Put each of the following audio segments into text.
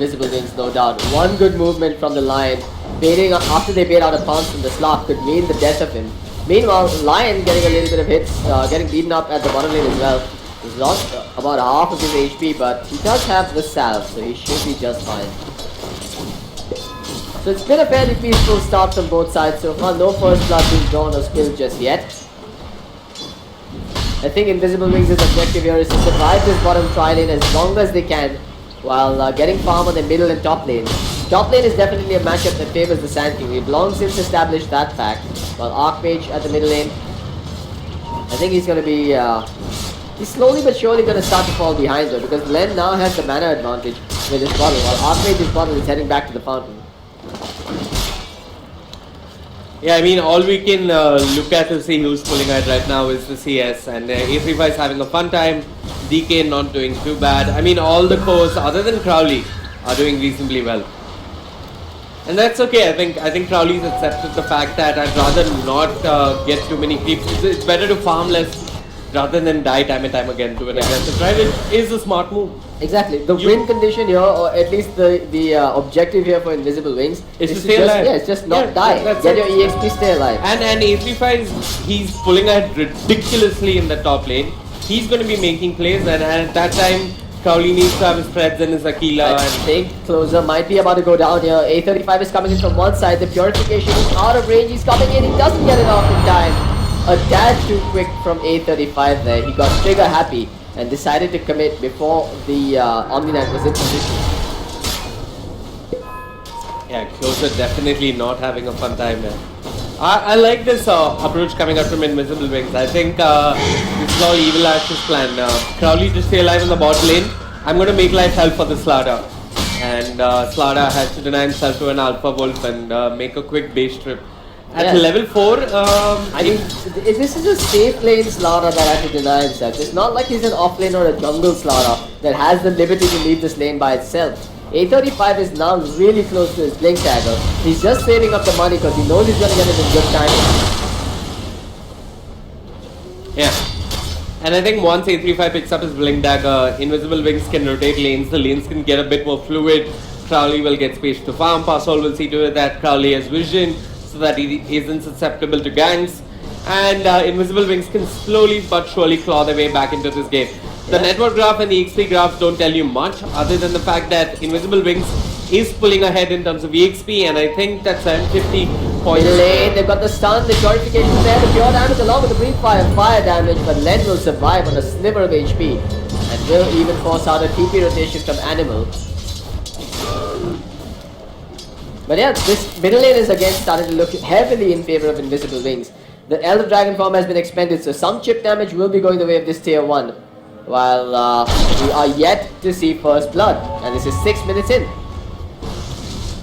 Invisible Wings, no doubt. One good movement from the Lion, baiting after they bait out a pounce from the Slot, could mean the death of him. Meanwhile, Lion getting a little bit of hits, getting beaten up at the bottom lane as well. He's lost about half of his HP, but he does have the salve, so he should be just fine. So it's been a fairly peaceful start from both sides so far. No first blood being drawn or spilled just yet. I think Invisible Wings' objective here is to survive this bottom tri-lane as long as they can, while getting farm on the middle and top lane. Top lane is definitely a matchup that favors the Sand King. We've long since established that fact. While Archmage at the middle lane, I think he's going to be... he's slowly but surely going to start to fall behind though, because Len now has the mana advantage with his bottle, while Archmage's bottle is heading back to the fountain. Yeah, I mean, all we can look at to see who's pulling ahead right now is the CS, and A35 is having a fun time, DK not doing too bad. I mean, all the cores other than Crowley are doing reasonably well. And that's okay. I think Crowley's accepted the fact that I'd rather not get too many creeps. It's better to farm less rather than die time and time again to an aggressive drive. It is a smart move. Exactly. The win condition here, or at least the objective here for Invisible Wings, is to stay alive. Yeah, it's just not die. Get your EXP, stay alive. And A35 he's pulling ahead ridiculously in the top lane. He's going to be making plays, and at that time Crowley needs to have his Preds and his Aquila. I think Closer might be about to go down here. A35 is coming in from one side. The Purification is out of range. He's coming in. He doesn't get it off in time. A tad too quick from A35 there. He got trigger happy and decided to commit before the Omni-Knight was in position. Yeah, Closer definitely not having a fun time there. I like this approach coming out from Invisible Wings. I think this is all Evil Ash's plan. Crowley to stay alive in the bot lane. I'm going to make life hell for the Slada. And Slada has to deny himself to an Alpha Wolf and make a quick base trip. At level 4, I mean, this is a safe lane Slaughter that has to deny himself. It's not like he's an off lane or a jungle Slaughter that has the liberty to leave this lane by itself. A35 is now really close to his Blink Dagger. He's just saving up the money because he knows he's going to get it in good time. Yeah. And I think once A35 picks up his Blink Dagger, Invisible Wings can rotate lanes. The lanes can get a bit more fluid. Crowley will get space to farm. Passol will see to it that Crowley has vision, so that he isn't susceptible to ganks, and Invisible Wings can slowly but surely claw their way back into this game. The network graph and the XP graphs don't tell you much other than the fact that Invisible Wings is pulling ahead in terms of EXP, and I think that 750 points. Lane, they've got the stun, the purification there, the pure damage along with the brief fire damage, but Len will survive on a sliver of HP and will even force out a TP rotation from Animal. But yeah, this middle lane is again starting to look heavily in favor of Invisible Wings. The Elder Dragon form has been expended, so some chip damage will be going the way of this tier 1. While we are yet to see first blood, and this is 6 minutes in.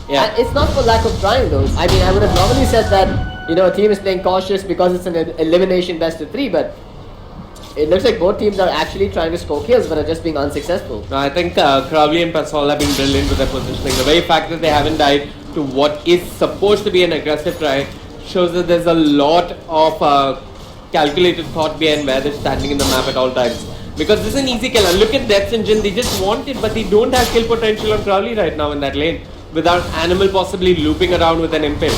Yeah. And it's not for lack of trying though. I mean, I would have normally said that, you know, a team is playing cautious because it's an elimination best of 3, but it looks like both teams are actually trying to score kills but are just being unsuccessful. No, I think Crowley and Passol have been brilliant with their positioning. The very fact that they haven't died to what is supposed to be an aggressive try shows that there's a lot of calculated thought behind where they're standing in the map at all times. Because this is an easy kill, and look at Death's Engine, they just want it, but they don't have kill potential on Crowley right now in that lane without Animal possibly looping around with an Impale.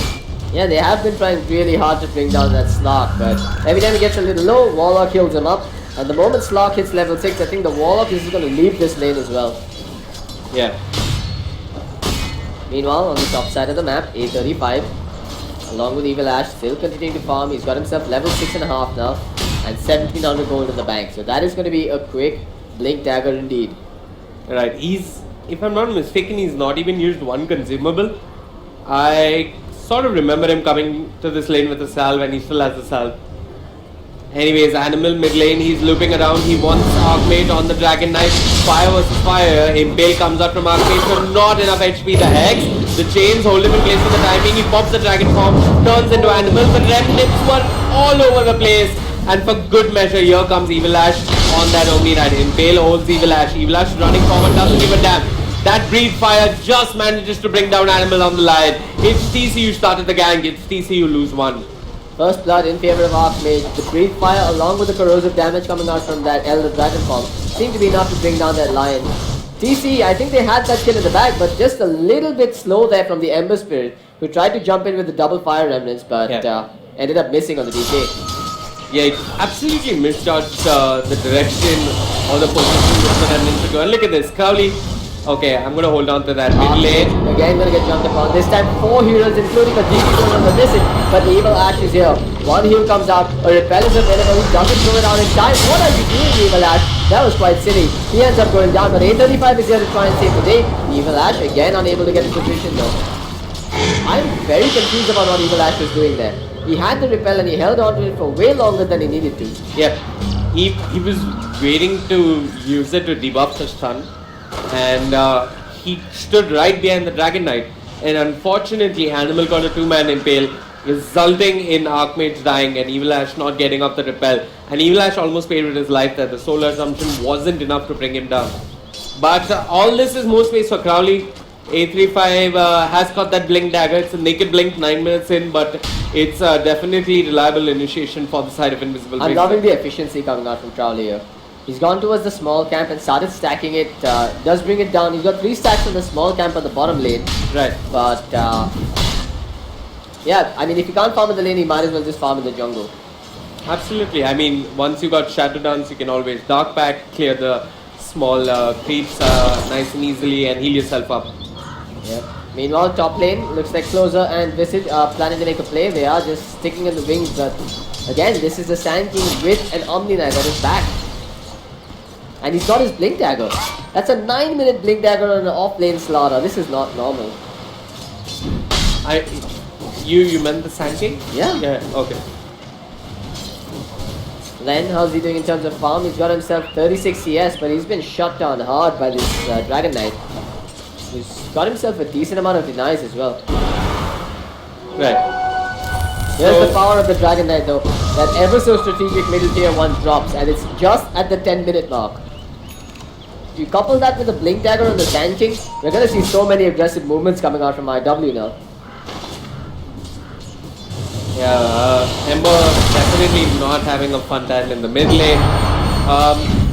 Yeah, they have been trying really hard to bring down that Slark, but every time he gets a little low, Warlock heals him up, and the moment Slark hits level 6, I think the Warlock is going to leave this lane as well. Yeah. Meanwhile, on the top side of the map, A35, along with Evil Ash, still continuing to farm. He's got himself level 6.5 now, and 1700 gold in the bank. So that is going to be a quick Blink Dagger indeed. Right, if I'm not mistaken, he's not even used one consumable. I sort of remember him coming to this lane with a salve, and he still has a salve. Anyways, Animal mid lane, he's looping around, he wants Archmage on the Dragon Knight, fire versus fire, Impale comes out from Archmage, but not enough HP, the Hex, the chains hold him in place for the timing, he pops the Dragon form, turns into Animal, the remnants were all over the place, and for good measure, here comes Evil Ash on that Omni-Knight. Impale holds Evil Ash running forward, doesn't give a damn. That Breathe Fire just manages to bring down Animal on the line. It's TCU started the gang, it's TCU lose 1. First blood in favor of Archmage. The Breathe Fire along with the corrosive damage coming out from that Elder Dragon form seemed to be enough to bring down that Lion. TC, I think they had that kill in the back, but just a little bit slow there from the Ember Spirit, who tried to jump in with the double fire remnants, but ended up missing on the DK. Yeah, it absolutely misjudged the direction or the position of the remnants to go. And look at this, Crowley. Okay, I'm gonna hold on to that mid lane. Again, gonna get jumped upon. This time, 4 heroes, including a DP going on the missing. But Evil Ash is here. One heal comes out. A repel is available. He doesn't throw it out in time. What are you doing, Evil Ash? That was quite silly. He ends up going down, but 835 is here to try and save the day. Evil Ash again unable to get in position though. I'm very confused about what Evil Ash was doing there. He had the repel and he held on to it for way longer than he needed to. Yep. He was waiting to use it to debuff the stun. And he stood right behind the Dragon Knight, and unfortunately Animal got a 2-man impale, resulting in Archmage dying and Evil Ash not getting up the repel, and Evil Ash almost paid with his life there. The solar assumption wasn't enough to bring him down, but all this is more space for Crowley. 835 has got that blink dagger. It's a naked blink 9 minutes in, but it's definitely reliable initiation for the side of Invisible Wings. I'm loving the efficiency coming out from Crowley here. He's gone towards the small camp and started stacking it. Does bring it down. He's got 3 stacks on the small camp on the bottom lane. Right. But yeah, I mean, if you can't farm in the lane, he might as well just farm in the jungle. Absolutely. I mean, once you got Shadow Dance, you can always Dark Pack, clear the small creeps nice and easily, and heal yourself up. Yeah. Meanwhile, top lane looks like Closer and Visage are planning to make a play. They are just sticking in the wings, but again, this is the Sand King with an Omni Knight at his back. And he's got his Blink Dagger. That's a 9-minute Blink Dagger on an off-lane slaughter. This is not normal. You meant the Sand King? Yeah. Yeah, okay. Len, how's he doing in terms of farm? He's got himself 36 CS, but he's been shut down hard by this Dragon Knight. He's got himself a decent amount of denies as well. Right. Here's the power of the Dragon Knight though. That ever so strategic middle tier 1 drops, and it's just at the 10-minute mark. You couple that with the Blink Dagger on the Sand King, we're gonna see so many aggressive movements coming out from IW now. Yeah, Ember definitely not having a fun time in the mid lane.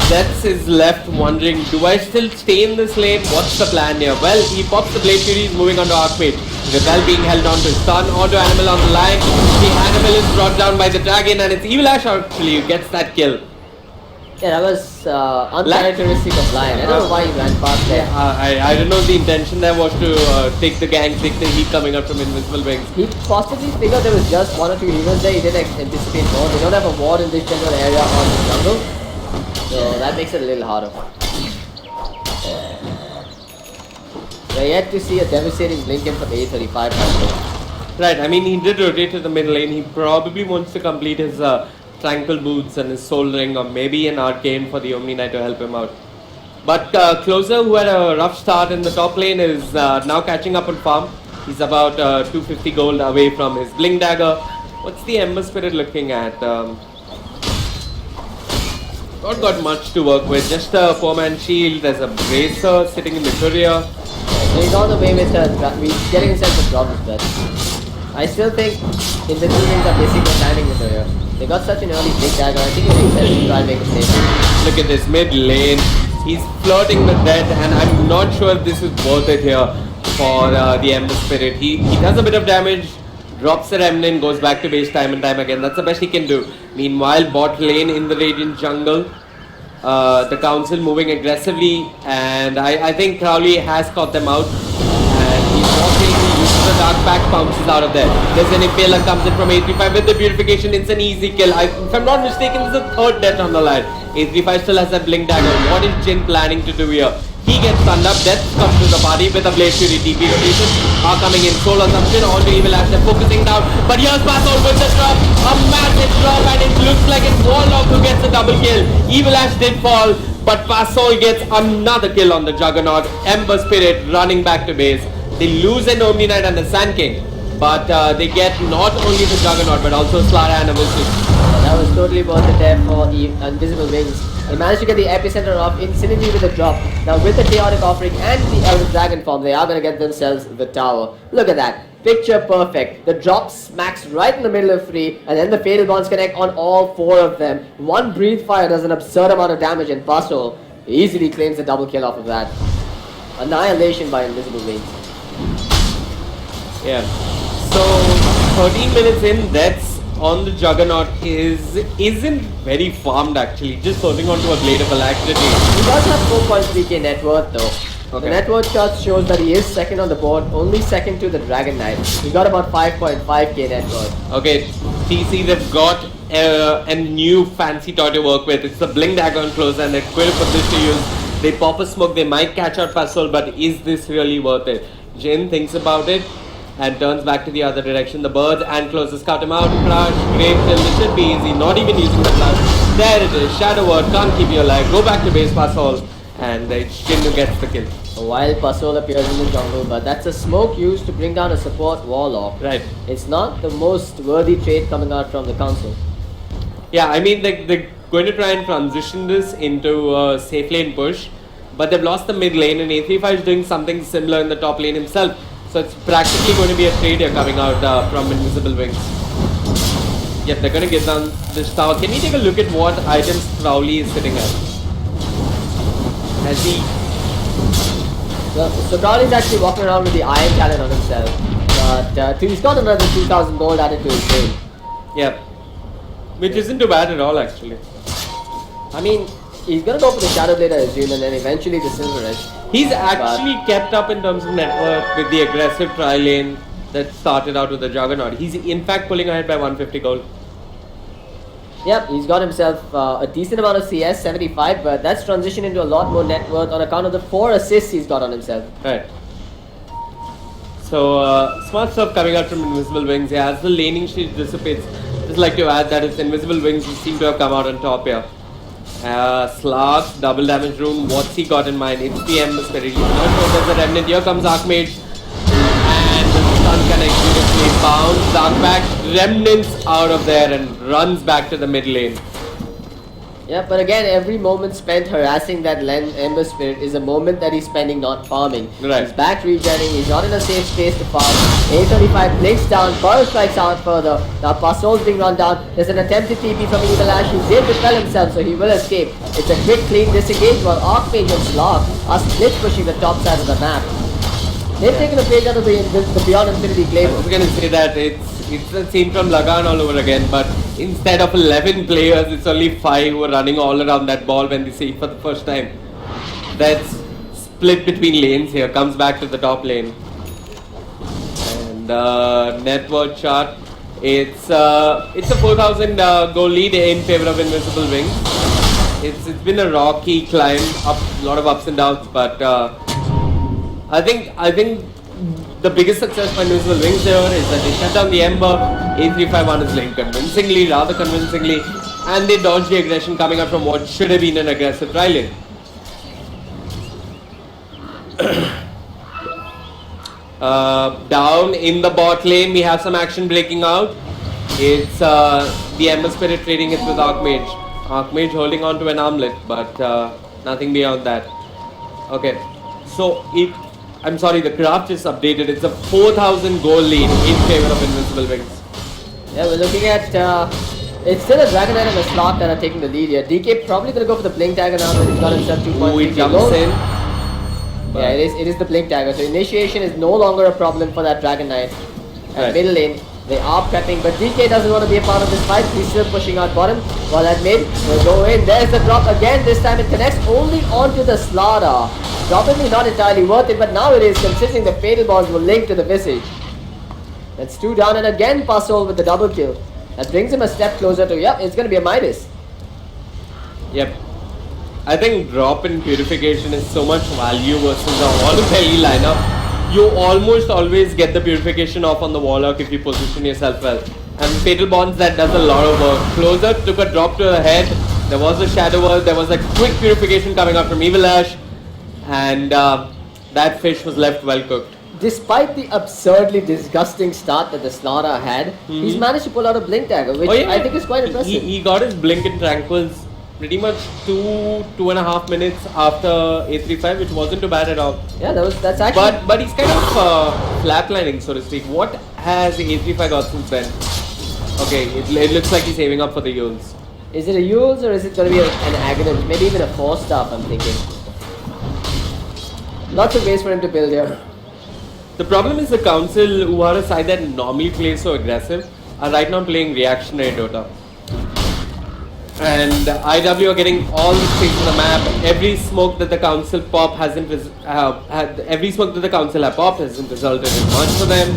Deaths is left wondering, do I still stay in this lane? What's the plan here? Well, he pops the Blade Fury, he's moving on to Archmage. Repel being held on to stun, onto Animal on the line. The Animal is brought down by the Dragon, and it's Evil Ash actually who gets that kill. Yeah, that was uncharacteristic of Lion. I don't know why he ran past there. I don't know, the intention there was to take the gang, take the heat coming up from Invisible Wings. He possibly figured there was just 1 or 2 heroes there. He didn't anticipate more. They don't have a ward in this general area on the jungle, so that makes it a little harder. We're yet to see a devastating blink in from 835 right. Right, I mean, he did rotate to the middle lane. He probably wants to complete his Tranquil Boots and his Soul Ring, or maybe an Arcane for the Omni Knight to help him out. But Closer, who had a rough start in the top lane, is now catching up on farm. He's about 250 gold away from his Blink Dagger. What's the Ember Spirit looking at? Not got much to work with, just a 4-man shield. There's a Bracer sitting in the courier. So he's on the way with he's getting himself a problem, but I still think Invisible Wings are missing the timing window here. They got such an early Blink Dagger, I think it makes sense to try and make a save. Look at this mid lane. He's flirting with death, and I'm not sure if this is worth it here for the Ember Spirit. He does a bit of damage, drops the Remnant, goes back to base time and time again. That's the best he can do. Meanwhile, bot lane in the Radiant jungle, the Council moving aggressively, and I think Crowley has caught them out. And he's walking, he uses the Dark Pack, bounces out of there. There's an Impaler comes in from 835 with the Purification. It's an easy kill. If I'm not mistaken, it's the 3rd death on the line. 835 still has that Blink Dagger. What is Jin planning to do here? He gets stunned up. Death comes to the party with a Blade Fury. TP rotation are coming in. Soul Assumption onto Evil Ash. They're focusing down. But here's Passol with the drop. A massive drop, and it looks like it's Warlock who gets a double kill. Evil Ash did fall, but Passol gets another kill on the Juggernaut. Ember Spirit running back to base. They lose an Omni Knight and the Sand King, but they get not only the Juggernaut but also Slara and a Visage. That was totally worth it there for Invisible Wings. They managed to get the epicenter off instantly with a drop. Now with the Chaotic Offering and the Elder Dragon form, they are going to get themselves the tower. Look at that. Picture perfect. The drop smacks right in the middle of free, and then the Fatal Bonds connect on all 4 of them. One Breathe Fire does an absurd amount of damage, and Passol Easily claims the double kill off of that. Annihilation by Invisible Wings. Yeah. So 13 minutes in, that's on the Juggernaut isn't very farmed actually. Just holding on to a Blade of Alacrity. He does have 4.3k net worth though. Okay. The net worth chart shows that he is second on the board, only second to the Dragon Knight. He got about 5.5k net worth. Okay, TC, they've got a new fancy toy to work with. It's the Blink Dagger on close and they're going to put this to use. They pop a smoke, they might catch out Pasol, but is this really worth it? Jin thinks about it and turns back to the other direction. The birds and closes, cut him out, crush, great kill, this should be easy, not even using the flash. There it is, Shadow Word, can't keep you alive, go back to base Pasol, and Jin gets the kill. A wild Pasol appears in the jungle, but that's a smoke used to bring down a support Warlock. Right. It's not the most worthy trade coming out from the council. Yeah, I mean, they're going to try and transition this into a safe lane push, but they've lost the mid lane and A35 is doing something similar in the top lane himself. So it's practically going to be a trade here coming out from Invisible Wings. Yep, they're going to get down this tower. Can we take a look at what items Crowley is sitting at? Has he... So Crowley's actually walking around with the Iron Cannon on himself. But he's got another 2,000 gold added to his trade. Yep. Which isn't too bad at all actually. I mean, he's gonna go for the Shadow Blade, I assume, and then eventually the Silver Edge. He's actually kept up in terms of network with the aggressive tri lane that started out with the Juggernaut. He's in fact pulling ahead by 150 gold. Yep, he's got himself a decent amount of CS, 75, but that's transitioned into a lot more net worth on account of the 4 assists he's got on himself. Right. So, smart stuff coming out from Invisible Wings. Yeah, as the laning sheet dissipates, just like to add that it's Invisible Wings who seem to have come out on top here. Slark, double damage rune, what's he got in mind? It's the Ember Spirit. He's not sure there's a Remnant. Here comes Archmage. And the stun connects beautifully. Bounce, Dark back, Remnants out of there and runs back to the mid lane. Yeah, but again, every moment spent harassing that Ember Spirit is a moment that he's spending not farming. Right. He's back regenning, he's not in a safe space to farm. A35 blinks down, Burrow strikes out further. Now Pasol's being run down. There's an attempted TP from Evil Ash. He did repel himself, so he will escape. It's a quick, clean disengage while Archmage and Slark are split pushing the top side of the map. They've taken a page out of the Beyond Infinity I playbook. was going to say that it's the scene from Lagan all over again, but instead of 11 players, it's only 5 who are running all around that ball when they see it for the first time. That's split between lanes here, comes back to the top lane. And net worth chart, it's a 4,000 goal lead in favor of Invisible Wings. It's been a rocky climb, a lot of ups and downs, but I think the biggest success for Invisible Wings here is that they shut down the Ember. A35 won his lane rather convincingly, and they dodged the aggression coming out from what should have been an aggressive tri lane. Down in the bot lane, we have some action breaking out. It's the Ember Spirit trading it with Archmage. Archmage holding on to an armlet, but nothing beyond that. Okay, so I'm sorry, the craft is updated. It's a 4,000 goal lead in favor of Invisible Wings. Yeah, we're looking at, it's still a Dragon Knight and a Slot that are taking the lead here. DK probably going to go for the Blink Dagger now that he's got himself 2.3. He jumps in. Yeah, it is the Blink Dagger. So initiation is no longer a problem for that Dragon Knight. At middle lane, they are prepping, but DK doesn't want to be a part of this fight. He's still pushing out bottom, while at mid, will go in. There's the drop again. This time it connects only onto the Slaughter. Probably not entirely worth it, but now it is, considering the Fatal Balls will link to the Visage. That's 2 down, and again Pasol with the double kill. That brings him a step closer to, yep, it's going to be a Midas. Yep. I think drop in Purification is so much value versus a Wall of Belly lineup. You almost always get the Purification off on the Warlock if you position yourself well. And Fatal Bonds, that does a lot of work. Closer took a drop to the head. There was a Shadow World. There was a quick Purification coming out from Evil Ash. And that fish was left well cooked. Despite the absurdly disgusting start that the Slaughter had, he's managed to pull out a Blink Dagger, which I think is quite impressive. He got his Blink in Tranquils pretty much 2.5 minutes after A35, which wasn't too bad at all. Yeah, that's actually... But he's kind of flatlining, so to speak. What has A35 got since then? Okay, it looks like he's saving up for the Yules. Is it a Yules or is it going to be an Aghanim? Maybe even a 4-star, I'm thinking. Lots of ways for him to build here. The problem is the Council, who are a side that normally plays so aggressive, are right now playing reactionary Dota. And IW are getting all the space on the map. Every smoke that the Council pop hasn't every smoke that the Council have popped hasn't resulted in much for them.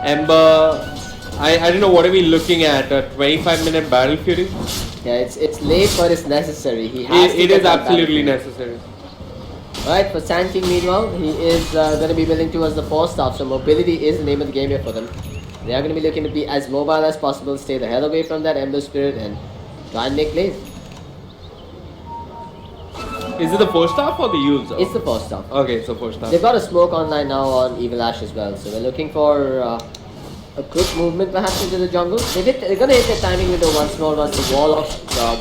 Ember, I don't know, what are we looking at? A 25-minute Battle Fury? Yeah, it's late but it's necessary. He has to It get is that absolutely Battle Fury. necessary. Right, for Sand King meanwhile, he is going to be building towards the 4-star, so mobility is the name of the game here for them. They are going to be looking to be as mobile as possible, stay the hell away from that Ember Spirit and try and make plays. Is it the 4-star or the Yules? It's the 4-star. Okay, so 4-star. They've got a smoke online now on Evil Ash as well, so they're looking for a quick movement perhaps into the jungle. They're going to hit their timing window once more once the wall of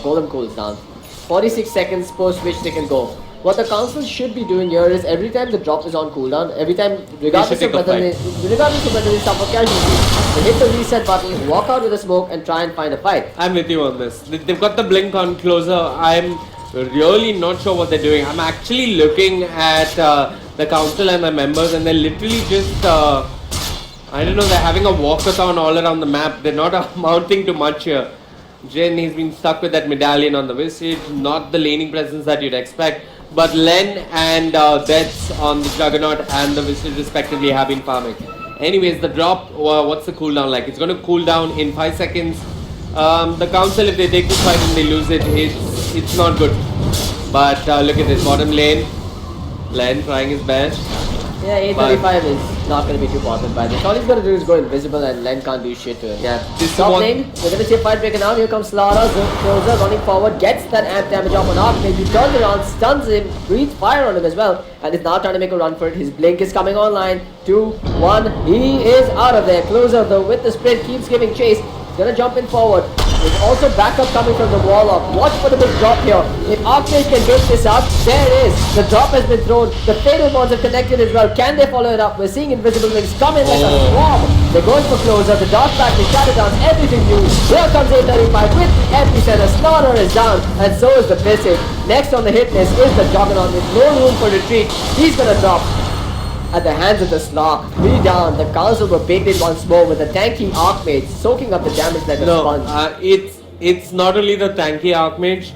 Golem cools down. 46 seconds post which they can go. What the Council should be doing here is every time the drop is on cooldown, every time, regardless of whether they suffer casualties, they hit the reset button, walk out with a smoke and try and find a fight. I'm with you on this. They've got the blink on closer. I'm really not sure what they're doing. I'm actually looking at the Council and the members, and they're literally just, I don't know, they're having a walkathon all around the map. They're not amounting to much here. Jin, he's been stuck with that medallion on the Visage, not the laning presence that you'd expect. But Len and Deaths on the Juggernaut and the Visage respectively have been farming. Anyways, the drop, what's the cooldown like? It's going to cool down in 5 seconds. The Council, if they take this fight and they lose it, it's not good. But look at this, bottom lane. Len trying his best. Yeah, 835 is not going to be too bothered by this. All he's going to do is go invisible and Len can't do shit to him. Yeah, this Top lane, we're going to see a fight breaking out. Here comes Slara, Closer running forward, gets that amp damage off on Arc. Maybe turns around, stuns him, breathes fire on him as well, and is now trying to make a run for it. His blink is coming online. 2, 1, he is out of there. Closer though with the sprint keeps giving chase. He's going to jump in forward. There's also backup coming from the wall off. Watch for the big drop here. If Archmage can break this up, there it is. The drop has been thrown. The fatal bonds are connected as well. Can they follow it up? We're seeing invisible wings come in like a swarm. They're going for Closer. The dark back, the shadow down, everything new. Here comes 835 with the epicenter. Slaughter is down, and so is the Visage. Next on the hit list is the Juggernaut with no room for retreat. He's gonna drop at the hands of the Slark. 3 down. The Council were baked in once more with the tanky Archmage soaking up the damage like a sponge. It's not only the tanky Archmage.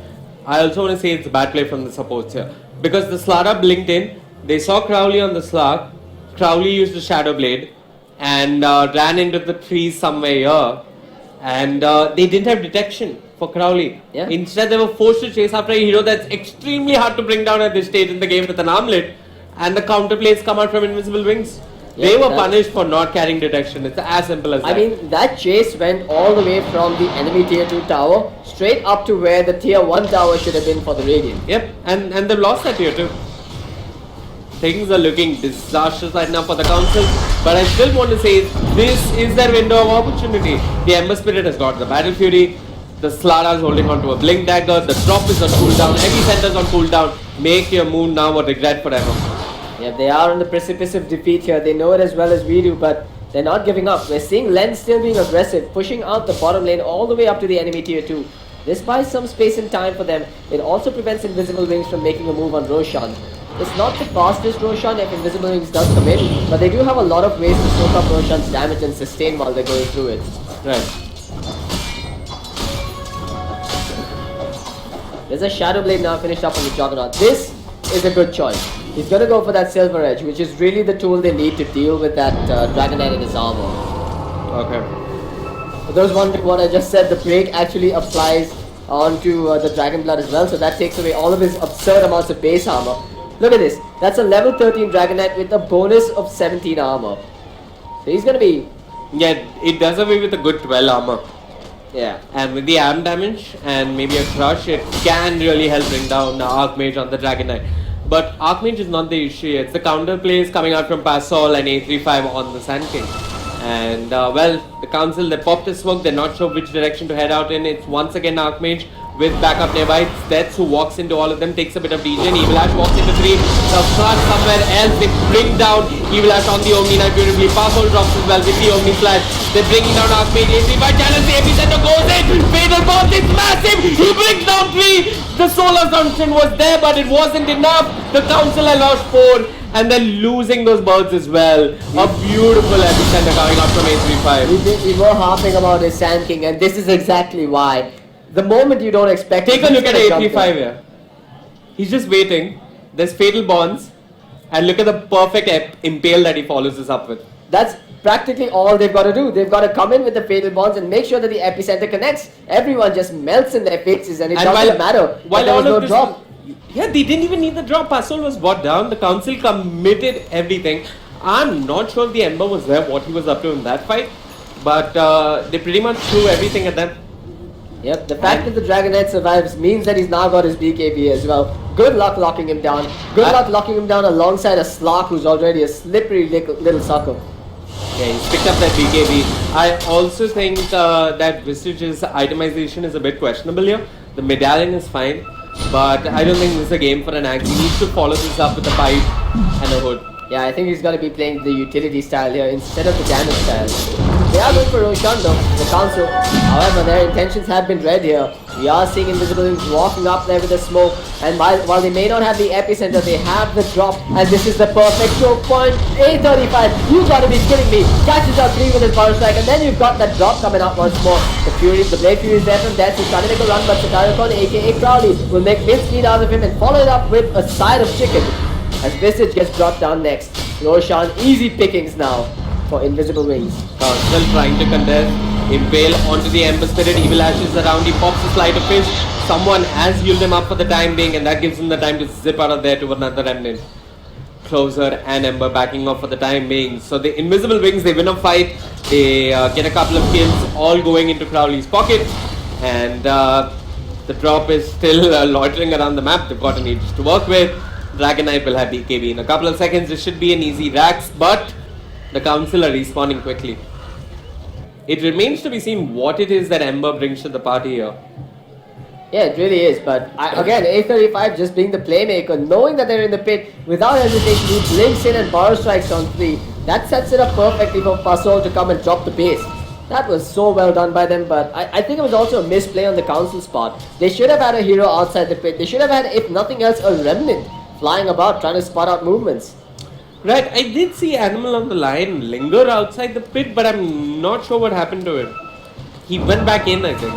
I also want to say it's bad play from the supports here. Because the Slara blinked in, they saw Crowley on the Slark. Crowley used the Shadow Blade and ran into the trees somewhere here. And they didn't have detection for Crowley. Yeah. Instead, they were forced to chase after a hero that's extremely hard to bring down at this stage in the game with an armlet. And the counterplays come out from Invisible Wings. Yeah, they were punished for not carrying detection. It's as simple as that. I mean, that chase went all the way from the enemy tier 2 tower straight up to where the tier 1 tower should have been for the Radiant. Yep, and they've lost that tier 2. Things are looking disastrous right now for the Council, but I still want to say this is their window of opportunity. The Ember Spirit has got the Battle Fury, the Slara is holding on to a Blink Dagger, the drop is on cooldown, every center is on cooldown. Make your move now or regret forever. Yeah, they are on the precipice of defeat here. They know it as well as we do, but they're not giving up. We're seeing Len still being aggressive, pushing out the bottom lane all the way up to the enemy tier 2. This buys some space and time for them. It also prevents Invisible Wings from making a move on Roshan. It's not the fastest Roshan if Invisible Wings does come in, but they do have a lot of ways to soak up Roshan's damage and sustain while they're going through it. Right. There's a Shadow Blade now finished up on the Juggernaut. This is a good choice. He's going to go for that Silver Edge, which is really the tool they need to deal with that Dragon Knight in his armor. Okay. For those wondering what I just said, the break actually applies onto the Dragon Blood as well, so that takes away all of his absurd amounts of base armor. Look at this. That's a level 13 Dragon Knight with a bonus of 17 armor. So he's going to be... Yeah, it does away with a good 12 armor. Yeah. And with the arm damage and maybe a crush, it can really help bring down Archmage on the Dragon Knight. But Archmage is not the issue. It's the counter plays coming out from Passol and A35 on the Sand King. And well, the Council, they popped a smoke. They're not sure which direction to head out in. It's once again Archmage with backup nearby. It's Death who walks into all of them, takes a bit of DJ, and Evil Ash walks into 3. The flash somewhere else, they bring down Evil Ash on the Omni Knight beautifully. Passol drops as well with the Omni Flash. They're bringing down Archmage AC by challenge, the epicenter goes in, Fatal Bombs, it's massive, he brings down 3. The Solar Assumption was there, but it wasn't enough. The Council had lost 4, and then losing those birds as well. A beautiful epicenter coming out from A35. We were harping about his Sand King, and this is exactly why. The moment you don't expect Take a look at A35 here. He's just waiting. There's Fatal Bonds, and look at the perfect impale that he follows this up with. That's practically all they've got to do. They've got to come in with the Fatal Bonds and make sure that the epicenter connects. Everyone just melts in their faces, and it doesn't matter. While there was all no of this drop. Yeah, they didn't even need the drop. Passol was brought down. The council committed everything. I'm not sure if the Ember was there, what he was up to in that fight, but they pretty much threw everything at them. Yep, the fact that the Dragon Knight survives means that he's now got his BKB as well. Good luck locking him down. Good luck locking him down alongside a Slark who's already a slippery little sucker. Yeah, he's picked up that BKB. I also think that Visage's itemization is a bit questionable here. The medallion is fine, but I don't think this is a game for an axe. He needs to follow this up with a pipe and a hood. Yeah, I think he's going to be playing the utility style here instead of the damage style. They are going for Roshan though, the council. However, their intentions have been read here. We are seeing Invisible Wings walking up there with the smoke, and while they may not have the epicenter, they have the drop, and this is the perfect choke point. A35, you gotta be kidding me. Catches out 3 with his power strike, and then you've got that drop coming out once more. The Blade Fury is there from Death, he's trying to make a run, but Sataricon, aka Crowley, will make mincemeat out of him and follow it up with a side of chicken. As Visage gets brought down next. Roshan, easy pickings now for Invisible Wings. Still trying to contest. Impale onto the Ember Spirit. Evil Ash is around. He pops a Sleight of Fist. Someone has healed him up for the time being, and that gives him the time to zip out of there to another remnant. Closer and Ember backing up for the time being. So the Invisible Wings, they win a fight. They get a couple of kills, all going into Crowley's pocket. And the drop is still loitering around the map. They've got an Aegis to work with. Dragon Knight will have BKB in a couple of seconds. This should be an easy Rax, but the council are respawning quickly. It remains to be seen what it is that Ember brings to the party here. Yeah, it really is, but again, A35 just being the playmaker, knowing that they're in the pit, without hesitation, he blinks in and power strikes on 3. That sets it up perfectly for Passol to come and drop the base. That was so well done by them, but I think it was also a misplay on the council spot. They should have had a hero outside the pit. They should have had, if nothing else, a remnant flying about trying to spot out movements. Right, I did see Animal on the line linger outside the pit, but I'm not sure what happened to him. He went back in, I think.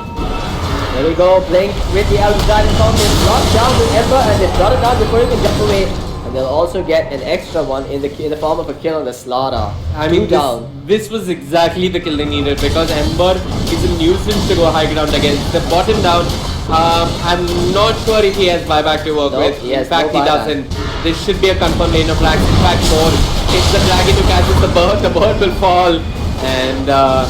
There we go, Blink with the Elder Dragon Form is locked down with Ember, and they've brought it down before he can jump away. And they'll also get an extra one in the form of a kill on the Slaughter. I mean, this was exactly the kill they needed, because Ember is a nuisance to go high ground against. They brought him down. I'm not sure if he has buyback to work with. In fact, he doesn't. This should be a confirmed lane of Rax. In fact, more. It's the dragon who catches the bird. The bird will fall. And a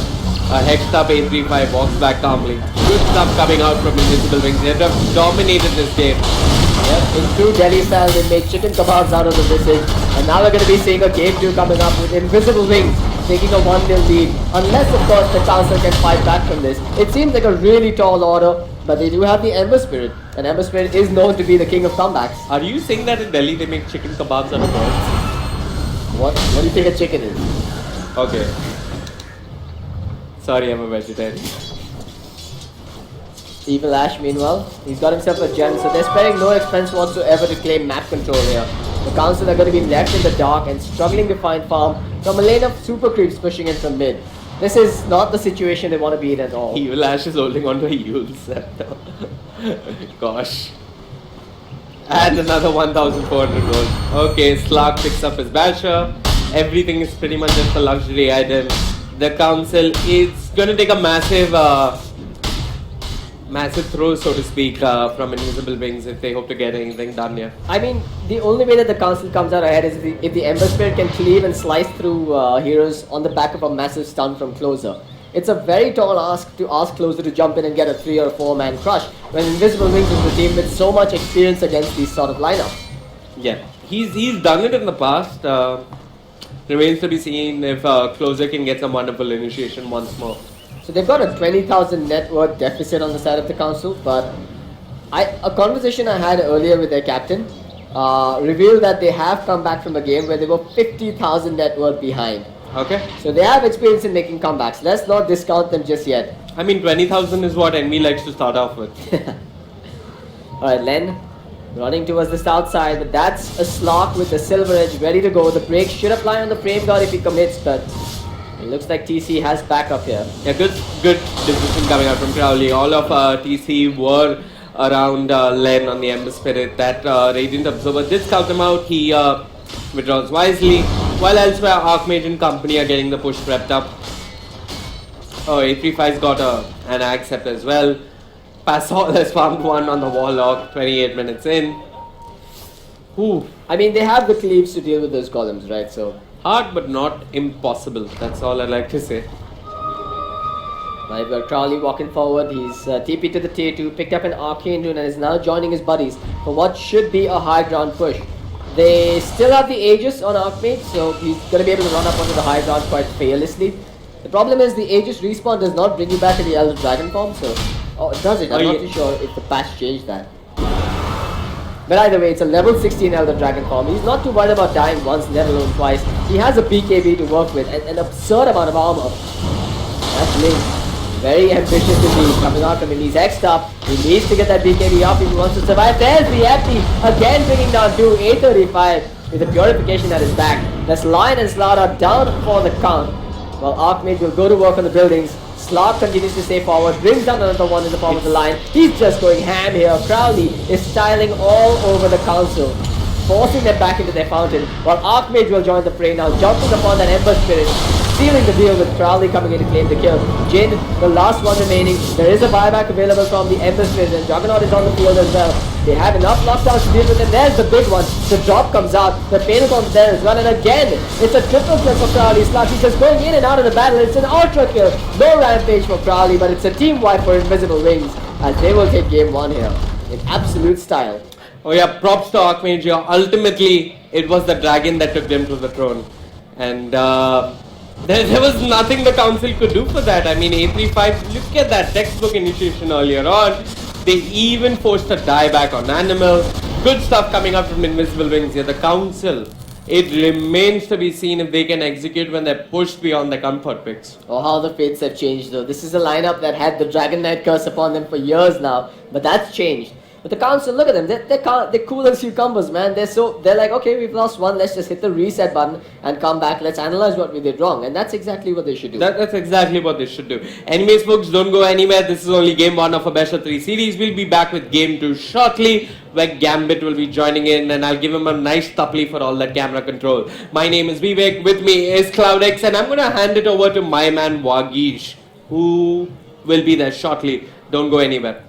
hexed up A35 walks back calmly. Good stuff coming out from Invisible Wings. They have dominated this game. Yep, in true Delhi style, they made chicken kebabs out of the Visage. And now we're going to be seeing a game 2 coming up with Invisible Wings taking a 1-0 lead. Unless, of course, the council can fight back from this. It seems like a really tall order, but they do have the Ember Spirit. And Ember Spirit is known to be the king of comebacks. Are you saying that in Delhi they make chicken kebabs out of birds? What do you think a chicken is? Okay. Sorry, I'm a vegetarian. Evil Ash, meanwhile, he's got himself a gem, so they're sparing no expense whatsoever to claim map control here. The council are going to be left in the dark and struggling to find farm from a lane of super creeps pushing in from mid. This is not the situation they want to be in at all. Evil Ash is holding on to a Yule scepter. Gosh. And another 1,400 gold. Okay, Slark picks up his Basher. Everything is pretty much just a luxury item. The council is going to take a massive throw, so to speak, from Invisible Wings if they hope to get anything done here. I mean, the only way that the council comes out ahead is if the Ember Spirit can cleave and slice through heroes on the back of a massive stun from Closer. It's a very tall ask to ask Closer to jump in and get a 3 or 4 man crush when Invisible Wings is the team with so much experience against these sort of lineups. Yeah, he's done it in the past. Remains to be seen if Closer can get some wonderful initiation once more. So they've got a 20,000 net worth deficit on the side of the council, but A conversation I had earlier with their captain revealed that they have come back from a game where they were 50,000 net worth behind. Okay. So they have experience in making comebacks. Let's not discount them just yet. I mean, 20,000 is what Envy likes to start off with. Alright, Len running towards the south side, but that's a Slock with the silver edge ready to go. The break should apply on the frame guard if he commits, but it looks like TC has backup here. Yeah, good decision coming out from Crowley. All of TC were around Len on the Ember Spirit. That Radiant Observer did scout him out. He withdraws wisely, while elsewhere Archmage and company are getting the push prepped up. Oh, A35's got an accept as well. Passol has farmed one on the Warlock, 28 minutes in. Ooh. I mean, they have the cleaves to deal with those columns, right? So Hard but not impossible. That's all I'd like to say. I've got Crowley walking forward. He's TP to the tier 2, picked up an Arcane Rune and is now joining his buddies for what should be a high ground push. They still have the Aegis on Archmage, so he's going to be able to run up onto the high ground quite fearlessly. The problem is the Aegis respawn does not bring you back to the Elder Dragon form, so... Oh, does it? I'm not too sure if the patch changed that. But either way, it's a level 16 Elder Dragon form. He's not too worried about dying once, let alone twice. He has a BKB to work with and an absurd amount of armor. That's Link. Very ambitious indeed, coming out from him. He's X'd up. He needs to get that BKB off if he wants to survive. There's the empty. Again bringing down 2, 835 with the purification at his back. That's Lion and Slaughter down for the count. While Archmage will go to work on the buildings. Slot continues to stay forward, brings down another one in the form of the line. He's just going ham here. Crowley is styling all over the council, forcing them back into their fountain, while Archmage will join the fray now, jumping upon that Ember Spirit, sealing the deal with Crowley coming in to claim the kill. Jin, the last one remaining. There is a buyback available from the Ember Spirit, and Juggernaut is on the field as well. They have enough lockdowns to deal with it. There's the big one. The drop comes out. The Pain comes there as well. And again, it's a triple kill for Crowley. Sluggy's just going in and out of the battle. It's an ultra kill. No rampage for Crowley, but it's a team wipe for Invisible Wings as they will take game 1 here in absolute style. Oh yeah, props to Archmage here. Ultimately, it was the dragon that took them to the throne. And there was nothing the council could do for that. I mean, A35, look at that textbook initiation earlier on. They even forced a dieback on Animal. Good stuff coming up from Invisible Wings here. The council, it remains to be seen if they can execute when they're pushed beyond the comfort picks. Oh, how the fates have changed though. This is a lineup that had the Dragon Knight curse upon them for years now, but that's changed. But the council, look at them, they're cool as cucumbers, man. They're like, okay, we've lost one, let's just hit the reset button and come back, let's analyze what we did wrong. And that's exactly what they should do. That's exactly what they should do. Anyways, folks, don't go anywhere. This is only game 1 of a Best of 3 series. We'll be back with game 2 shortly, where Gambit will be joining in, and I'll give him a nice tupply for all that camera control. My name is Vivek, with me is CloudX, and I'm going to hand it over to my man Wagish, who will be there shortly. Don't go anywhere.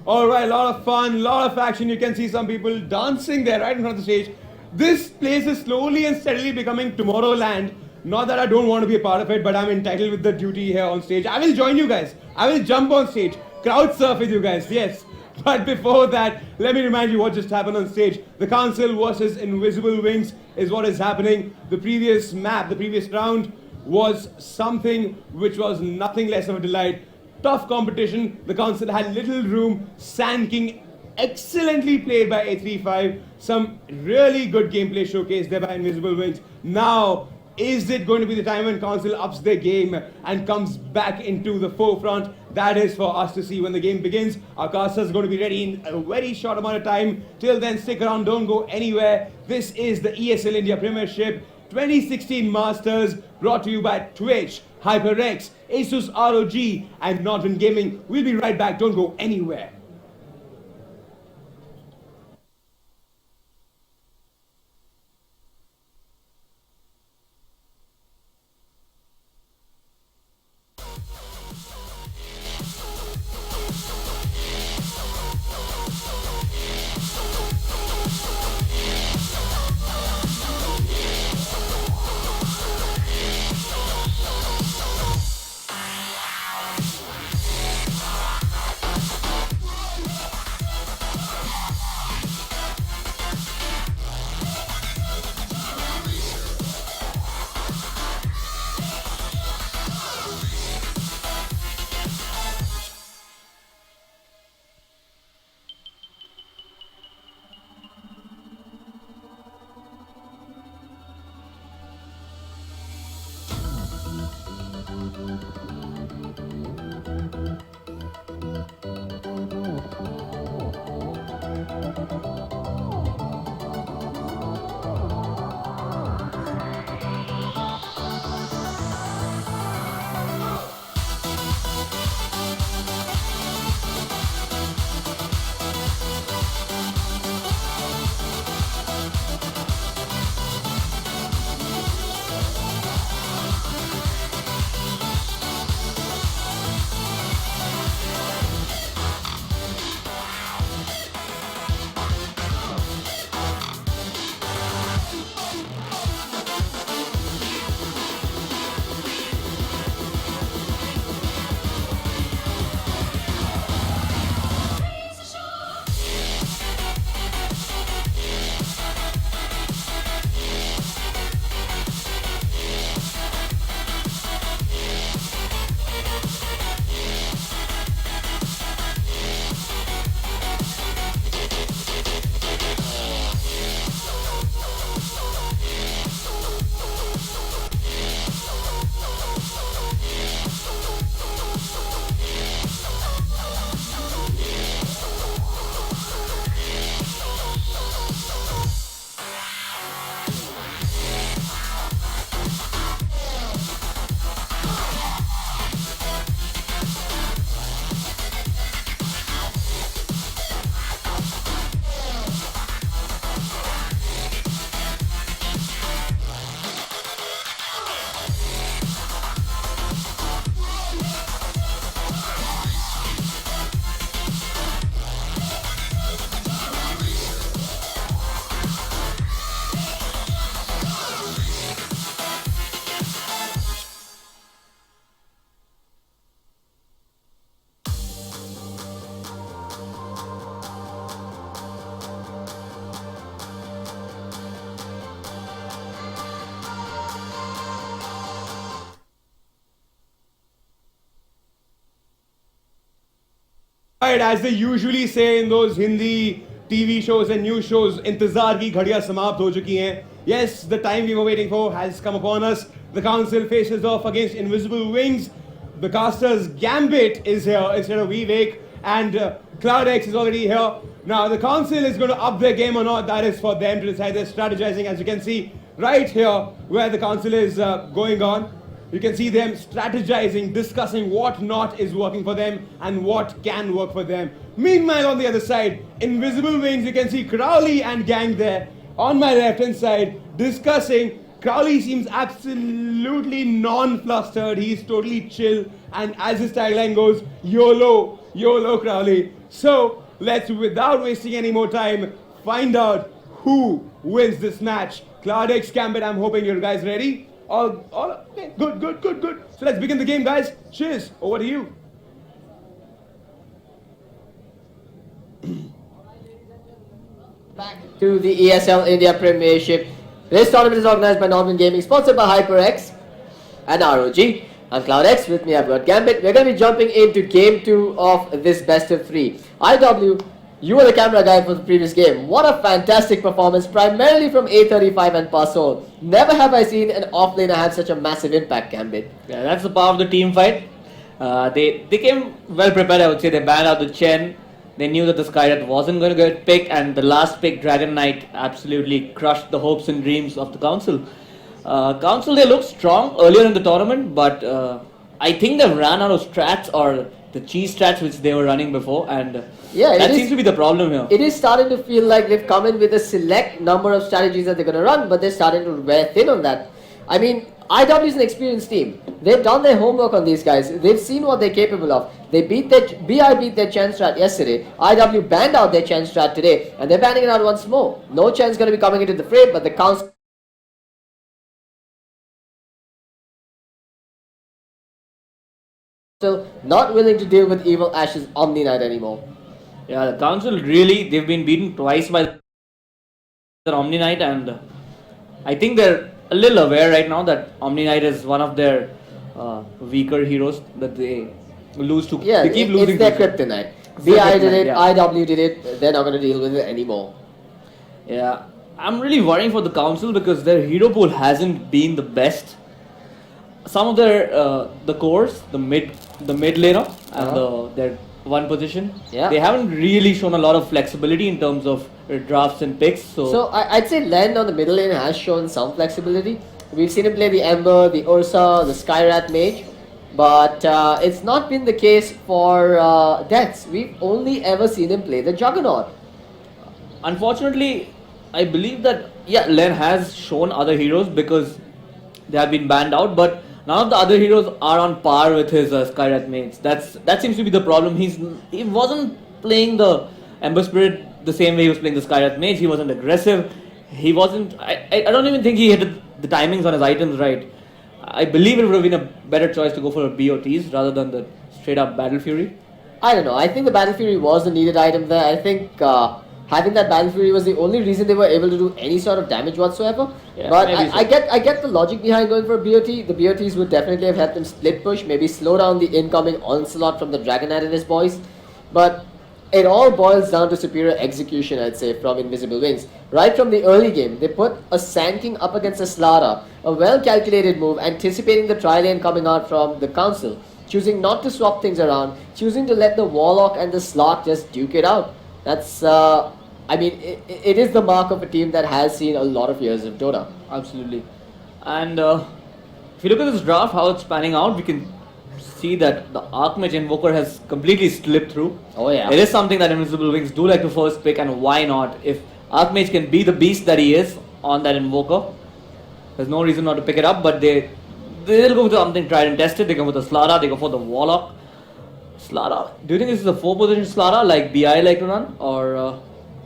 All right, a lot of fun, a lot of action. You can see some people dancing there right in front of the stage. This place is slowly and steadily becoming Tomorrowland. Not that I don't want to be a part of it, but I'm entitled with the duty here on stage. I will join you guys. I will jump on stage, crowd surf with you guys, yes. But before that, let me remind you what just happened on stage. The Council versus Invisible Wings is what is happening. The previous map, the previous round was something which was nothing less of a delight. Tough competition. The Council had little room. Sand King excellently played by A35. Some really good gameplay showcased there by Invisible Wings. Now, is it going to be the time when Council ups their game and comes back into the forefront? That is for us to see when the game begins. Our caster is going to be ready in a very short amount of time. Till then, stick around, don't go anywhere. This is the ESL India Premiership 2016 Masters, brought to you by Twitch, HyperX, Asus ROG, and Norton Gaming. We'll be right back, don't go anywhere. Right, as they usually say in those Hindi TV shows and news shows, इंतजार की घड़ियां समाप्त हो चुकी हैं. Yes, the time we were waiting for has come upon us. The Council faces off against Invisible Wings. The caster's Gambit is here instead of Vivek, and CloudX is already here. Now, the Council is going to up their game or not. That is for them to decide. They're strategizing, as you can see right here, where the Council is going on. You can see them strategizing, discussing what not is working for them and what can work for them. Meanwhile, on the other side, Invisible Wings, you can see Crowley and gang there on my left hand side discussing. Crowley seems absolutely non-flustered. He's totally chill. And as his tagline goes, YOLO, YOLO Crowley. So let's, without wasting any more time, find out who wins this match. Cloud X Gambit, I'm hoping you guys ready. All okay, good. So let's begin the game, guys. Cheers. Over to you. Back to the ESL India Premiership. This tournament is organized by Norman Gaming, sponsored by HyperX and ROG. I'm CloudX, with me I've got Gambit. We're going to be jumping into game 2 of this best of 3. IW, you were the camera guy for the previous game. What a fantastic performance, primarily from A35 and Pasol. Never have I seen an offlaner have such a massive impact, Gambit. Yeah, that's the power of the team fight. They came well prepared, I would say. They banned out the Chen. They knew that the Skyrat wasn't going to get picked, and the last pick, Dragon Knight, absolutely crushed the hopes and dreams of the Council. Council, they looked strong earlier in the tournament, but I think they ran out of strats, or the cheese strats which they were running before, and that seems to be the problem here. It is starting to feel like they've come in with a select number of strategies that they're going to run, but they're starting to wear thin on that. I mean, IW is an experienced team. They've done their homework on these guys. They've seen what they're capable of. They beat their BI beat their Chen strat yesterday. IW banned out their Chen strat today, and they're banning it out once more. No Chen's going to be coming into the fray, but the Council not willing to deal with Evil Ash's Omni Knight anymore. Yeah, the Council really, they've been beaten twice by the Omni Knight, and I think they're a little aware right now that Omni Knight is one of their weaker heroes that they lose to. Yeah, they keep losing. it's their to. kryptonite. BI did it, yeah. IW did it, they're not going to deal with it anymore. Yeah, I'm really worrying for the Council because their hero pool hasn't been the best. Some of their the cores, the mid laner and their one position, they haven't really shown a lot of flexibility in terms of drafts and picks. So I'd say Len on the middle lane has shown some flexibility. We've seen him play the Ember, the Ursa, the Skyrat Mage, but it's not been the case for Deaths. We've only ever seen him play the Juggernaut. Unfortunately, I believe that Len has shown other heroes because they have been banned out, but none of the other heroes are on par with his Skyrat mates. That seems to be the problem. He wasn't playing the Ember Spirit the same way he was playing the Skyrat Mage. He wasn't aggressive. He wasn't. I don't even think he hit the timings on his items right. I believe it would have been a better choice to go for BOTs rather than the straight up Battle Fury. I don't know. I think the Battle Fury was the needed item there. I think having that Battle Fury was the only reason they were able to do any sort of damage whatsoever. Yeah, but so. I get the logic behind going for a BOT. The BOTs would definitely have helped them split push, maybe slow down the incoming onslaught from the Dragon Knight and his boys. But it all boils down to superior execution, I'd say, from Invisible Wings. Right from the early game, they put a Sand King up against a Slara, a well-calculated move, anticipating the tri-lane coming out from the Council, choosing not to swap things around, choosing to let the Warlock and the Slark just duke it out. That's, I mean, it is the mark of a team that has seen a lot of years of Dota. Absolutely. And if you look at this draft, how it's panning out, we can see that the Archmage Invoker has completely slipped through. Oh yeah. It is something that Invisible Wings do like to first pick, and why not? If Archmage can be the beast that he is on that Invoker, there's no reason not to pick it up, but they'll go with something tried and tested. They go with the Slara, they go for the Warlock. Slara, do you think this is a 4-position Slara like BI like to run? Or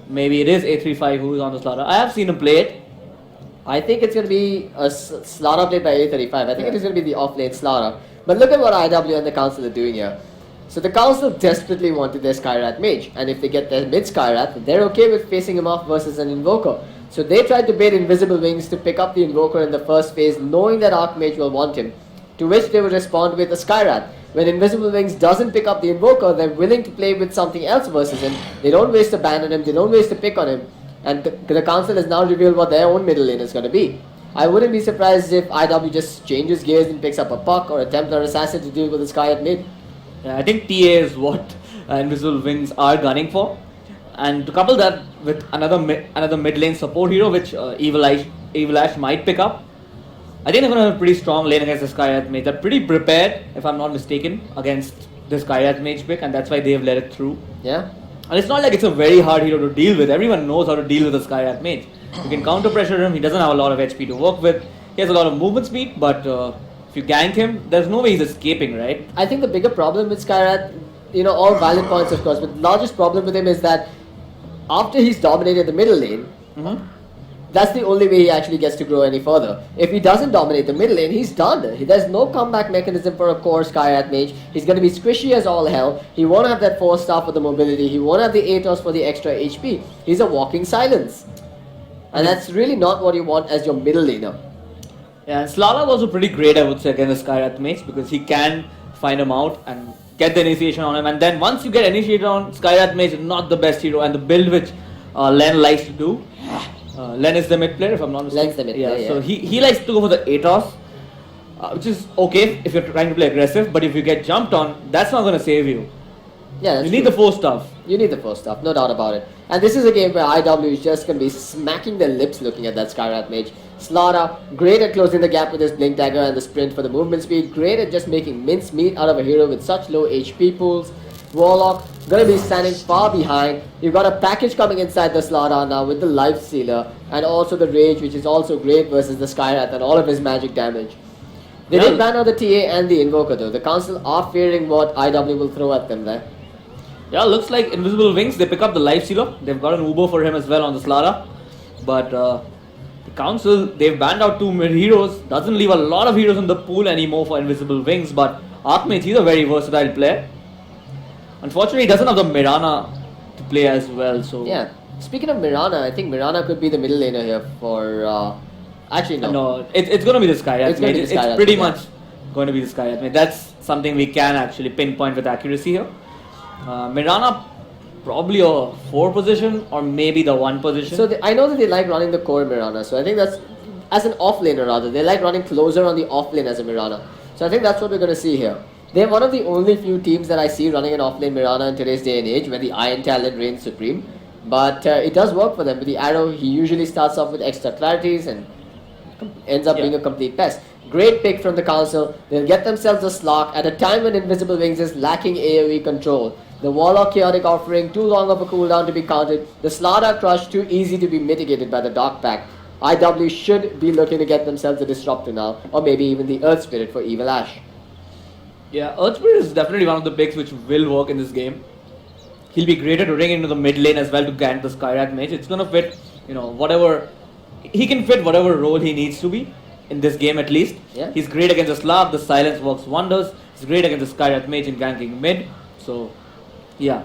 maybe it is A35 who is on the Slara? I have seen him play it. I think it's going to be a Slara played by A35. I think it is going to be the off-lane Slara. But look at what IW and the Council are doing here. So the Council desperately wanted their Skyrat Mage, and if they get their mid Skyrat, they're okay with facing him off versus an Invoker. So they tried to bait Invisible Wings to pick up the Invoker in the first phase, knowing that Archmage will want him, to which they would respond with a Skyrat. When Invisible Wings doesn't pick up the Invoker, they're willing to play with something else versus him. They don't waste a ban on him, they don't waste a pick on him, and the Council has now revealed what their own middle lane is going to be. I wouldn't be surprised if IW just changes gears and picks up a Puck or a Templar Assassin to deal with the Skyrat mid. Yeah, I think TA is what Invisible Wings are gunning for, and to couple that with another mid lane support hero, which Evil Ash might pick up, I think they're going to have a pretty strong lane against the Skyrat Mage. They're pretty prepared, if I'm not mistaken, against the Skyrat Mage pick, and that's why they've let it through. Yeah. And it's not like it's a very hard hero to deal with. Everyone knows how to deal with the Skyrat Mage. You can counter pressure him. He doesn't have a lot of HP to work with. He has a lot of movement speed, but if you gank him, there's no way he's escaping, right? I think the bigger problem with Skyrat all valid points, of course. But the largest problem with him is that after he's dominated the middle lane, that's the only way he actually gets to grow any further. If he doesn't dominate the middle lane, he's done. There's no comeback mechanism for a core Skyrath mage. He's going to be squishy as all hell. He won't have that 4-star for the mobility. He won't have the Atos for the extra HP. He's a walking silence. And that's really not what you want as your middle laner. Yeah, and Slala was also pretty great, I would say, against the Skyrath mage because he can find him out and get the initiation on him. And then once you get initiated on Skyrath mage, not the best hero, and the build which Len likes to do. Len is the mid player, if I'm not mistaken. Len's the mid player, yeah. So he likes to go for the Atos, which is okay if you're trying to play aggressive, but if you get jumped on, that's not going to save you. Yeah, that's you need true. the 4 stuff. You need the 4 stuff, no doubt about it. And this is a game where IW is just going to be smacking their lips looking at that Skyrath mage. Slaughter, great at closing the gap with his Blink Dagger and the sprint for the movement speed. Great at just making mincemeat out of a hero with such low HP pools. Warlock, going to be standing far behind. You've got a package coming inside the Slaughter now with the Life Stealer and also the Rage, which is also great versus the Skyrath and all of his magic damage. They did ban out the TA and the Invoker though. The Council are fearing what IW will throw at them there. Yeah, looks like Invisible Wings, they pick up the Life Stealer. They've got an Uber for him as well on the Slaughter. But the Council, they've banned out 2 mid heroes. Doesn't leave a lot of heroes in the pool anymore for Invisible Wings. But Archmage, he's a very versatile player. Unfortunately, he doesn't have the Mirana to play as well. So yeah. Speaking of Mirana, I think Mirana could be the middle laner here for... actually, no. No, it's going to be the Skyrath mage. It's pretty much going to be the Skyrath mage. That's something we can actually pinpoint with accuracy here. Mirana, probably a 4 position or maybe the 1 position. So I know that they like running the core Mirana. So I think that's... As an off-laner rather. They like running closer on the off-lane as a Mirana. So I think that's what we're going to see here. They're one of the only few teams that I see running an off-lane Mirana in today's day and age where the Iron Talent reigns supreme. But it does work for them. With the arrow, he usually starts off with extra clarities and ends up being a complete pest. Great pick from the Council. They'll get themselves a Slark at a time when Invisible Wings is lacking AoE control. The Warlock Chaotic offering too long of a cooldown to be counted. The Slaughter Crush too easy to be mitigated by the Dark Pack. IW should be looking to get themselves a Disruptor now, or maybe even the Earth Spirit for Evil Ash. Yeah, Earth Spirit is definitely one of the picks which will work in this game. He'll be great at ring into the mid lane as well to gank the Skyrath mage. It's gonna fit, whatever. He can fit whatever role he needs to be in this game at least. Yeah. He's great against the Slav. The silence works wonders. He's great against the Skyrath mage in ganking mid. So, yeah,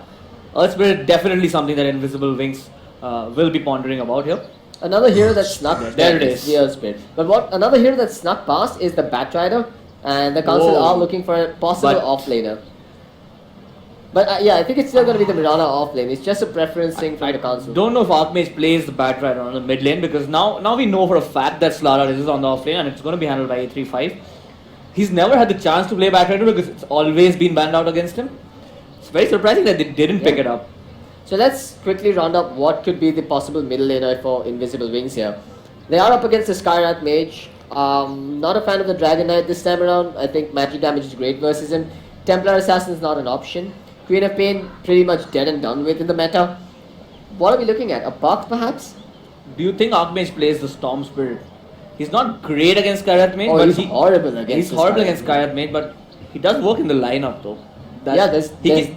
Earth Spirit definitely something that Invisible Wings will be pondering about here. Another hero that snuck there it is. The Earth Spirit. But another hero that snuck past is the Batrider. And the Council are looking for a possible off-laner. But I think it's still going to be the Mirana off-lane. It's just a preference thing from the Council. Don't know if Archmage plays the Batrider on the mid lane because now we know for a fact that Slaughter is on the off-lane and it's going to be handled by A35. He's never had the chance to play Batrider because it's always been banned out against him. It's very surprising that they didn't pick it up. So let's quickly round up what could be the possible middle laner for Invisible Wings here. They are up against the Skyrath Mage. Not a fan of the Dragon Knight this time around. I think magic damage is great versus him. Templar Assassin is not an option. Queen of Pain pretty much dead and done with in the meta. What are we looking at? A Buck perhaps? Do you think Archmage plays the Storm Spirit? He's not great against Skyrath Mage, Oh, but he's horrible against Skyrath Mage, but he does work in the lineup though. There's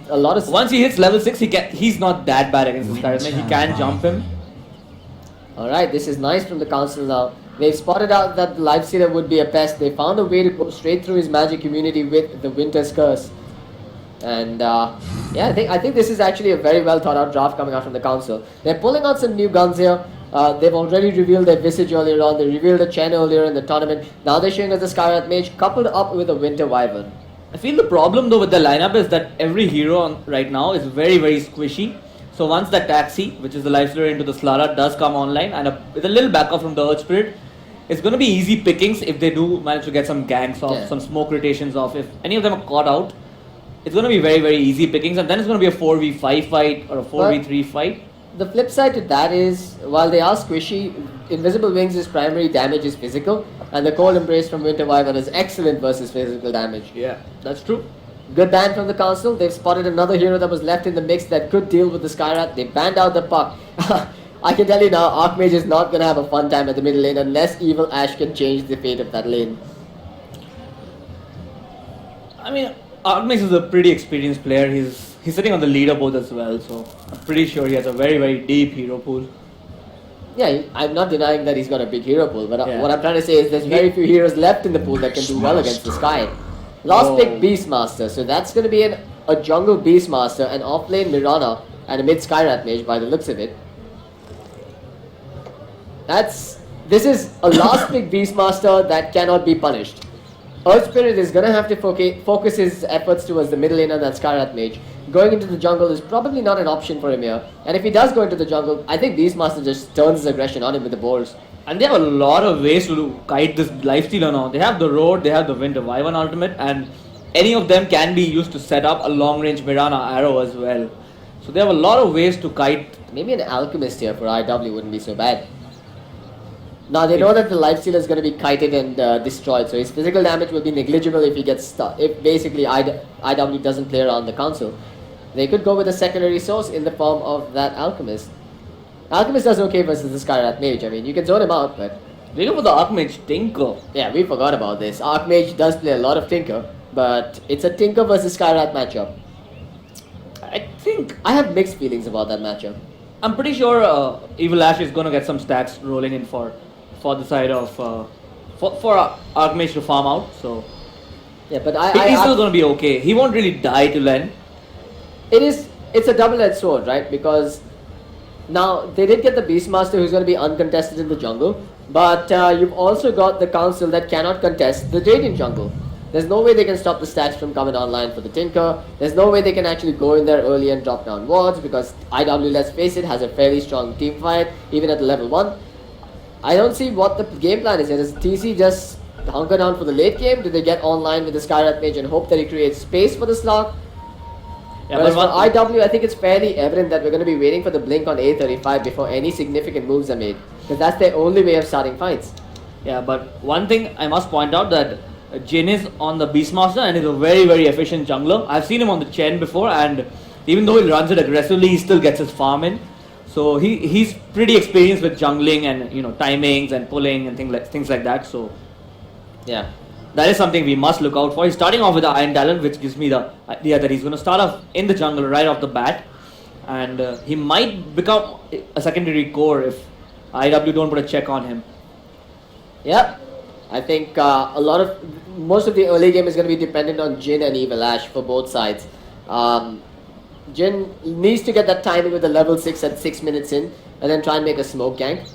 a lot of... Once he hits level 6, he's not that bad against the Skyrath Mage. He can jump him. Alright, this is nice from the Council now. They've spotted out that the Lifestealer would be a pest. They found a way to go straight through his magic immunity with the Winter's Curse. And I think this is actually a very well thought out draft coming out from the Council. They're pulling out some new guns here. They've already revealed their Visage earlier on. They revealed a Chen earlier in the tournament. Now they're showing us the Skyrath Mage coupled up with a Winter Wyvern. I feel the problem though with the lineup is that every hero right now is very, very squishy. So once the Taxi, which is the Lifestealer into the Slaughter, does come online and with a little backup from the Earth Spirit, it's going to be easy pickings if they do manage to get some ganks off, some smoke rotations off. If any of them are caught out, it's going to be very, very easy pickings, and then it's going to be a 4v5 fight or a 4v3 fight. The flip side to that is, while they are squishy, Invisible Wings' primary damage is physical, and the Cold Embrace from Winter Wyvern is excellent versus physical damage. Yeah, that's true. Good ban from the Council. They've spotted another hero that was left in the mix that could deal with the Skyrath. They banned out the Puck. I can tell you now, Archmage is not going to have a fun time at the middle lane unless Evil Ash can change the fate of that lane. I mean, Argmax is a pretty experienced player. He's sitting on the leaderboard as well, so I'm pretty sure he has a very, very deep hero pool. Yeah, I'm not denying that he's got a big hero pool, but Yeah. what I'm trying to say is there's very few heroes left in the pool that can do well against the Sky. Last pick Beastmaster, so that's going to be a jungle Beastmaster, an off-lane Mirana, and a mid Skyrat Mage by the looks of it. This is a last pick Beastmaster that cannot be punished. Earth Spirit is going to have to focus his efforts towards the middle laner, that Skyrat Mage. Going into the jungle is probably not an option for him here. And if he does go into the jungle, I think Beastmaster just turns his aggression on him with the boars. And they have a lot of ways to kite this lifestealer now. They have the Road, they have the Winter Wyvern ultimate, and any of them can be used to set up a long range Mirana arrow as well. So they have a lot of ways to kite. Maybe an Alchemist here for IW wouldn't be so bad. Now they know that the lifestealer is going to be kited and destroyed, so his physical damage will be negligible if he gets stuck. If basically IW doesn't play around the council, they could go with a secondary source in the form of that Alchemist. Alchemist does okay versus the Skyrat Mage. I mean, you can zone him out, but They go for the Archmage Tinker. yeah, we forgot about this. Archmage does play a lot of Tinker, but it's a Tinker versus Skyrat matchup. I think I have mixed feelings about that matchup. I'm pretty sure Evil Ash is going to get some stacks rolling in for the side of for Archmage to farm out. So Yeah, but he's still going to be okay. He won't really die to Len. It's a double-edged sword, right? Because now they did get the Beastmaster who's going to be uncontested in the jungle, but you've also got the council that cannot contest the Radiant jungle. There's no way they can stop the stats from coming online for the Tinker. There's no way they can actually go in there early and drop down wards because IW, let's face it, has a fairly strong team fight even at the level 1. I don't see what the game plan is here. Does TC just hunker down for the late game? Do they get online with the Skyrat Mage and hope that he creates space for the slot? Yeah, Whereas for but IW, I think it's fairly evident that we're going to be waiting for the blink on A35 before any significant moves are made. Because that's their only way of starting fights. yeah, but one thing I must point out that Jin is on the Beastmaster and is a very, very efficient jungler. I've seen him on the Chen before, and even though he runs it aggressively, he still gets his farm in. So he's pretty experienced with jungling and timings and pulling and things like that. So Yeah. that is something we must look out for. He's starting off with the Iron Talon, which gives me the idea that he's going to start off in the jungle right off the bat, and he might become a secondary core if IW don't put a check on him. Yeah. I think most of the early game is going to be dependent on Jin and Evil Ash for both sides. Jin needs to get that timing with the level 6 at 6 minutes in and then try and make a smoke gank.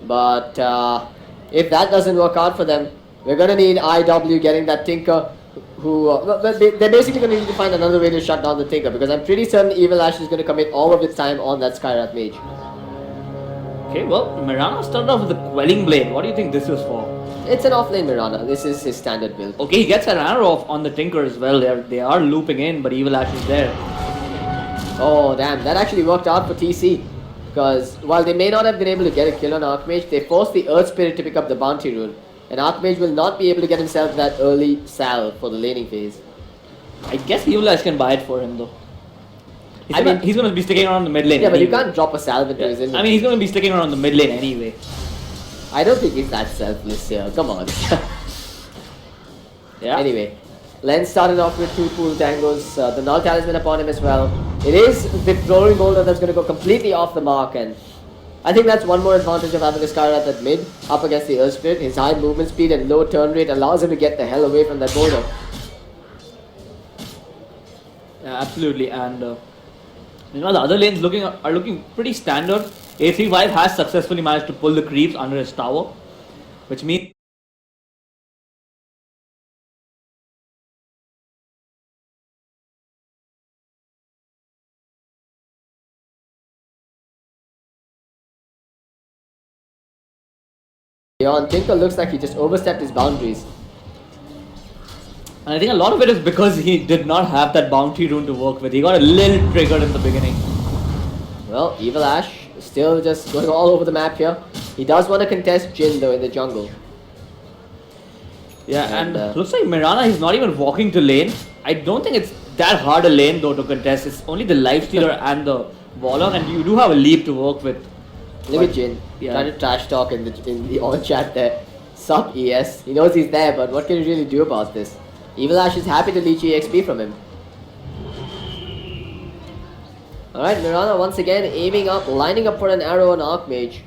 But if that doesn't work out for them, we're going to need IW getting that Tinker they're basically going to need to find another way to shut down the Tinker because I'm pretty certain Evil Ash is going to commit all of its time on that Skyrat Mage. Okay, well, Mirana started off with the Quelling Blade. What do you think this is for? It's an offlane Mirana. This is his standard build. Okay, he gets an arrow off on the Tinker as well. They are looping in, but Evil Ash is there. Oh damn, that actually worked out for TC. Because while they may not have been able to get a kill on Archmage, they forced the Earth Spirit to pick up the bounty rune. And Archmage will not be able to get himself that early salve for the laning phase. I guess Evil Ash can buy it for him though. I mean- He's going to be sticking around the mid lane. Yeah, but you anyway. can't drop a salve into his Yeah. inventory. I mean, he's going to be sticking around the mid lane anyway. I don't think he's that selfless here. Come on. Yeah. Anyway, Len started off with 2 pool tangos. The Null Talisman upon him as well. It is the Glory Molder that's going to go completely off the mark, and I think that's one more advantage of having a Skyrat at mid up against the Earth Spirit. His high movement speed and low turn rate allows him to get the hell away from that boulder. Yeah, absolutely. And the other lanes are looking pretty standard. A35 has successfully managed to pull the creeps under his tower, which means Beyond Tinker looks like he just overstepped his boundaries. and I think a lot of it is because he did not have that bounty rune to work with. He got a little triggered in the beginning. Well, Evil Ash still just going all over the map here. He does want to contest Jin though in the jungle. Yeah, And, and looks like Mirana, he's not even walking to lane. I don't think it's that hard a lane though to contest. It's only the Lifestealer and the Warlock, and you do have a leap to work with. Look at Jin, Yeah. trying to trash talk in the on chat there. Sup ES, he knows he's there, but what can he really do about this? Evil Ash is happy to leech EXP from him. Alright, Mirana once again aiming up, lining up for an arrow on Archmage.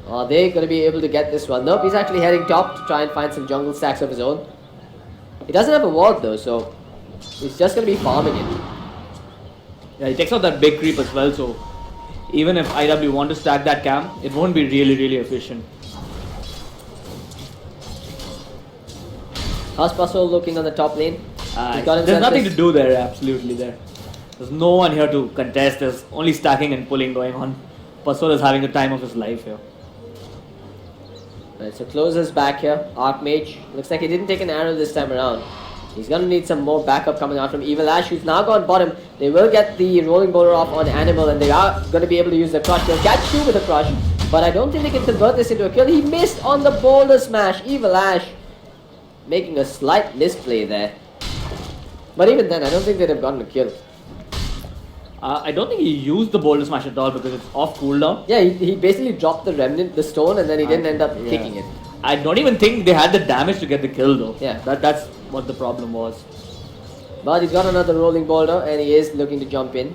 Are they going to be able to get this one? Nope, he's actually heading top to try and find some jungle stacks of his own. He doesn't have a ward though, so he's just going to be farming it. Yeah, he takes out that big creep as well, so even if IW want to stack that camp, it won't be really efficient. How's Pasol looking on the top lane? There's nothing to do there, absolutely there. There's no one here to contest, there's only stacking and pulling going on. Pasol is having the time of his life here. Right, so closes back here. Archmage. Looks like he didn't take an arrow this time around. He's going to need some more backup coming out from Evil Ash, who's now gone bottom. They will get the rolling boulder off on Animal, and they are going to be able to use the crush. They'll catch two with the crush, but I don't think they can convert this into a kill. He missed on the boulder smash. Evil Ash making a slight misplay there. But even then, I don't think they'd have gotten a kill. I don't think he used the boulder smash at all because it's off cooldown. Yeah, he basically dropped the remnant, the stone, and then he didn't end up kicking it. I don't even think they had the damage to get the kill though. Yeah. That's what the problem was. But he's got another rolling boulder and he is looking to jump in.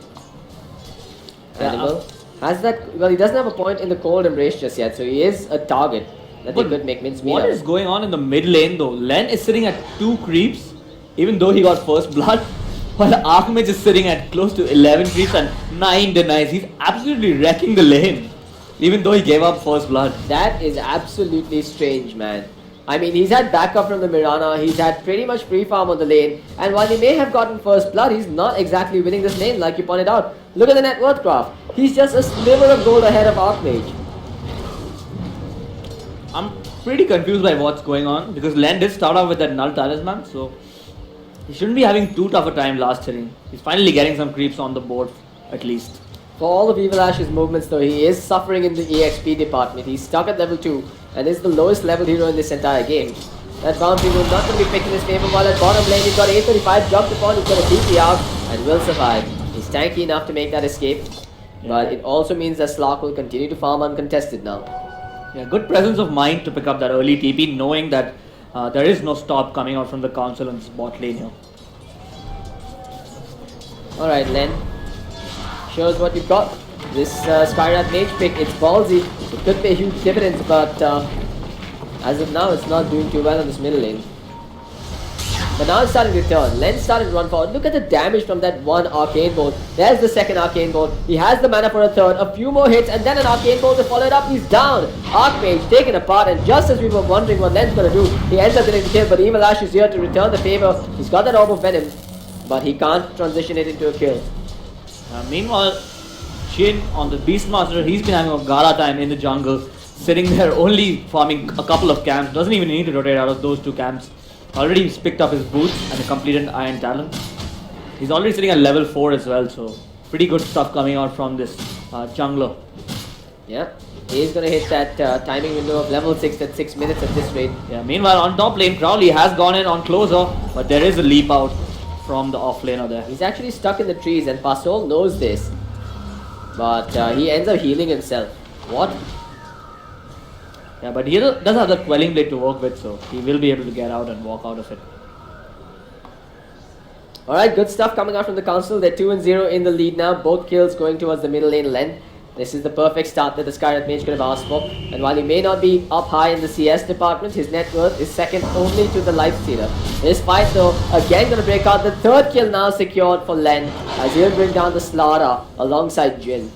Animal. Has that, well, he doesn't have a point in the cold embrace just yet, so he is a target that they could make mincemeat What of. is going on in the mid lane though? Len is sitting at 2 creeps, even though he got first blood, while Archmage is sitting at close to 11 creeps and 9 denies. He's absolutely wrecking the lane, even though he gave up first blood. That is absolutely strange, man. I mean, he's had backup from the Mirana, he's had pretty much free farm on the lane, and while he may have gotten first blood, he's not exactly winning this lane like you pointed out. Look at the net worth graph. He's just a sliver of gold ahead of Archmage. I'm pretty confused by what's going on because Len did start off with that null talisman, so he shouldn't be having too tough a time last inning. He's finally getting some creeps on the board, at least. For all of Evil Ash's movements though, he is suffering in the EXP department. He's stuck at level 2 and is the lowest level hero in this entire game. That boundary will not going to be picked in his favor, while at bottom lane he's got 835 jumped upon, he's got a TP out and will survive. He's tanky enough to make that escape, but it also means that Slark will continue to farm uncontested now. Yeah, good presence of mind to pick up that early TP, knowing that there is no stop coming out from the council on this bot lane here. Alright, Len. Shows what you've got. This Skyrat Mage pick, it's ballsy. It could pay huge dividends, but as of now, it's not doing too well on this middle lane. But now it's starting to turn. Len started to run forward. Look at the damage from that one Arcane Bolt. There's the second Arcane Bolt. He has the mana for a third. A few more hits and then an Arcane Bolt to follow it up. He's down. Archmage taken apart, and just as we were wondering what Len's going to do, he ends up getting the kill. But Evil Ash is here to return the favor. He's got that Orb of Venom, but he can't transition it into a kill. Meanwhile, Shin on the Beastmaster, he's been having a gala time in the jungle, sitting there only farming a couple of camps. Doesn't even need to rotate out of those 2 camps. Already he's picked up his boots and a completed Iron Talon. He's already sitting at level 4 as well, so pretty good stuff coming out from this jungler. Yeah, he's going to hit that timing window of level 6 at 6 minutes at this rate. Yeah, meanwhile on top lane, Crowley has gone in on closer, but there is a leap out from the off laner there. He's actually stuck in the trees, and Pasol knows this. But he ends up healing himself. What? Yeah, but he does have the Quelling Blade to work with, so he will be able to get out and walk out of it. Alright, good stuff coming out from the council. They're 2-0 in the lead now. Both kills going towards the middle lane Len. This is the perfect start that the Skyrat Mage could have asked for. And while he may not be up high in the CS department, his net worth is second only to the Lifestealer. This fight though, again going to break out. The third kill now secured for Len, as he'll bring down the Slara alongside Jin.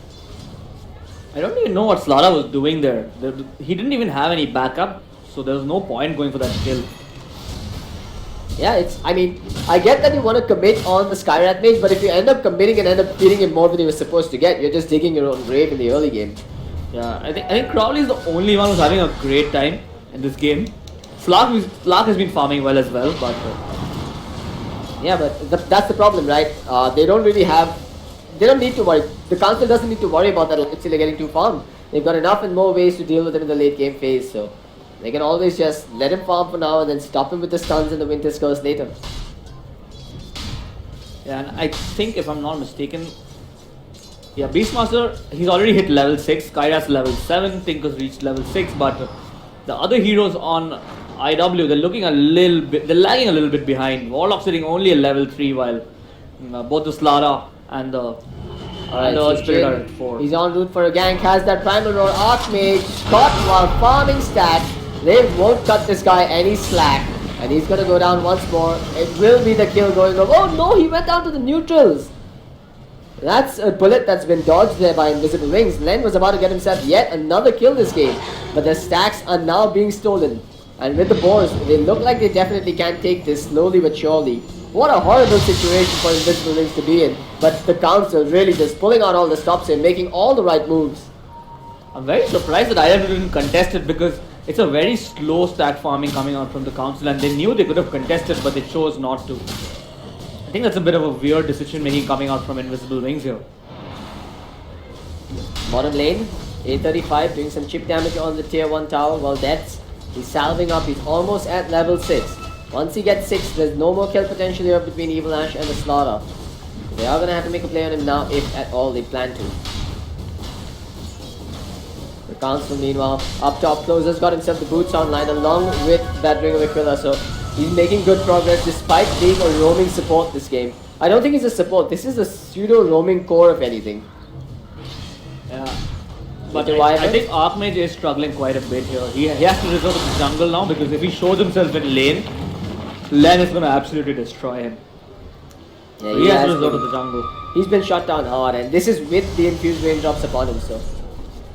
I don't even know what Slara was doing there. He didn't even have any backup, so there was no point going for that kill. Yeah, I mean, I get that you want to commit on the Skyrat Mage, but if you end up committing and end up feeding him more than he was supposed to get, you're just digging your own grave in the early game. Yeah, I think Crowley is the only one who's having a great time in this game. Slark has been farming well as well, but... yeah, but that's the problem, right? They don't need to worry. The council doesn't need to worry about that until they're getting too farmed. They've got enough and more ways to deal with it in the late game phase, so they can always just let him farm for now and then stop him with the stuns and the Winter's Curse later. Yeah, and I think if I'm not mistaken, yeah, Beastmaster, he's already hit level 6, Kairas level 7, Tinker's reached level 6, but the other heroes on IW, they're looking a little bit, they're lagging a little bit behind. Warlock sitting only at level 3 while both the Slara and the Spirit are at 4. He's en route for a gank, has that Primal Roar. Archmage caught while farming stat. They won't cut this guy any slack. And he's gonna go down once more. It will be the kill going over. Oh no, he went down to the neutrals. That's a bullet that's been dodged there by Invisible Wings. Len was about to get himself yet another kill this game. But the stacks are now being stolen. And with the boars, they look like they definitely can take this slowly but surely. What a horrible situation for Invisible Wings to be in. But the council really just pulling out all the stops and making all the right moves. I'm very surprised that IW didn't contest it because it's a very slow stack farming coming out from the council and they knew they could have contested but they chose not to. I think that's a bit of a weird decision making coming out from Invisible Wings here. Bottom lane, A35 doing some chip damage on the tier 1 tower while Deaths, he's salving up, he's almost at level 6. Once he gets 6, there's no more kill potential here between Evil Ash and the Slaughter. They are going to have to make a play on him now if at all they plan to. The Council meanwhile, up top closers got himself the boots online along with that Ring of Aquila, so he's making good progress despite being a roaming support this game. I don't think he's a support, this is a pseudo roaming core if anything. Yeah. But I think Archmage is struggling quite a bit here. He has to resort to the jungle now because if he shows himself in lane, Len is going to absolutely destroy him. Yeah, so he has to resort to the jungle. He's been shut down hard and this is with the infused raindrops upon him, so.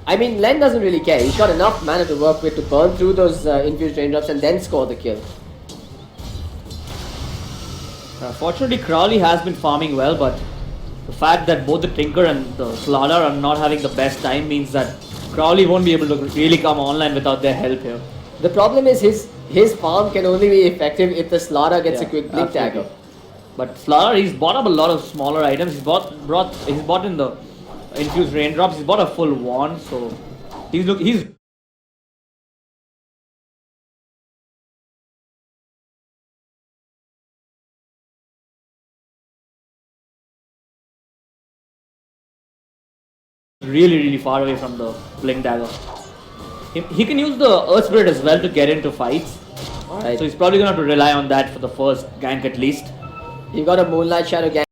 I mean, Len doesn't really care. He's got enough mana to work with to burn through those infused raindrops and then score the kill. Fortunately, Crowley has been farming well, but the fact that both the Tinker and the Slardar are not having the best time means that Crowley won't be able to really come online without their help here. The problem is his farm can only be effective if the Slardar gets a quick blink dagger. But Slardar, he's bought up a lot of smaller items. He's bought in the infused raindrops. He's bought a full wand, so he's really far away from the blink dagger. He can use the Earth Spirit as well to get into fights. Right. So he's probably going to have to rely on that for the first gank at least. You got a Moonlight Shadow gank.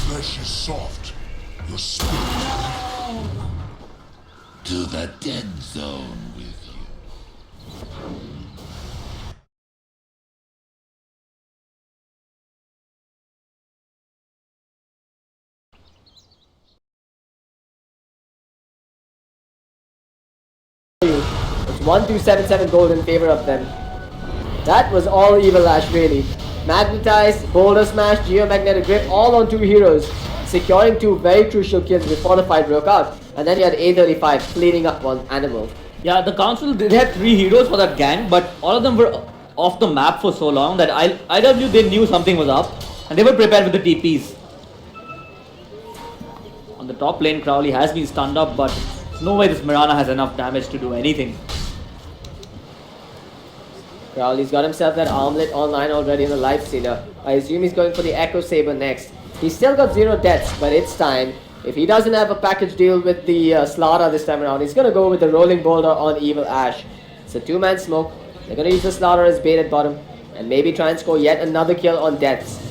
Flesh is soft, your spirit to the dead zone with you. It's 1277 gold in favor of them. That was all Evil Ash really. Magnetized, Boulder Smash, Geomagnetic Grip, all on 2 heroes, securing 2 very crucial kills before the fight broke out. And then you had A35 cleaning up one animal. Yeah, the council, they had 3 heroes for that gang, but all of them were off the map for so long that IW, they knew something was up and they were prepared with the TPs. On the top lane, Crowley has been stunned up, but there's no way this Mirana has enough damage to do anything. Crowley's got himself that armlet online already in the Lifestealer. I assume he's going for the Echo Saber next. He's still got 0 deaths, but it's time. If he doesn't have a package deal with the Slaughter this time around, he's going to go with the Rolling Boulder on Evil Ash. It's a 2-man smoke. They're going to use the Slaughter as bait at bottom and maybe try and score yet another kill on deaths.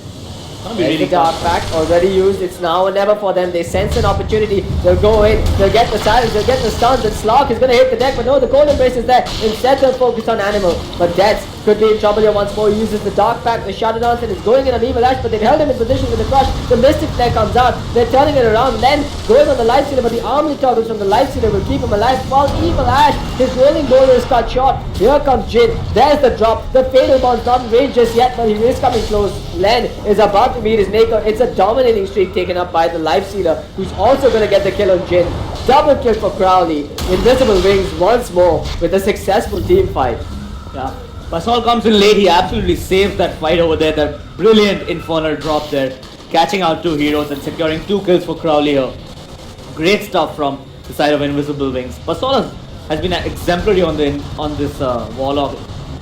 Gonna be There's really the dark pack already used. It's now or never for them. They sense an opportunity. They'll go in. They'll get the silence. They'll get the stuns. And Slark is going to hit the deck. But no, the cold embrace is there. Instead, they'll focus on Animal. But Death could be in trouble here once more. He uses the dark pack. The shadow dance and is going in on Evil Ash. But they've held him in position with the crush. The Mystic Flare comes out. They're turning it around. Then going on the life stealer. But the army toggles from the life stealer will keep him alive. While Evil Ash, his rolling boulder is cut short. Here comes Jin. There's the drop. The Fatal Bond's not in range just yet. But he is coming close. Len is about to meet his maker. It's a dominating streak taken up by the Life Stealer, who's also going to get the kill on Jin. Double kill for Crowley. Invisible Wings once more with a successful team fight. Yeah. Pascal comes in late. He absolutely saves that fight over there. That brilliant infernal drop there. Catching out 2 heroes and securing 2 kills for Crowley here. Great stuff from the side of Invisible Wings. Pascal has been exemplary on this Warlock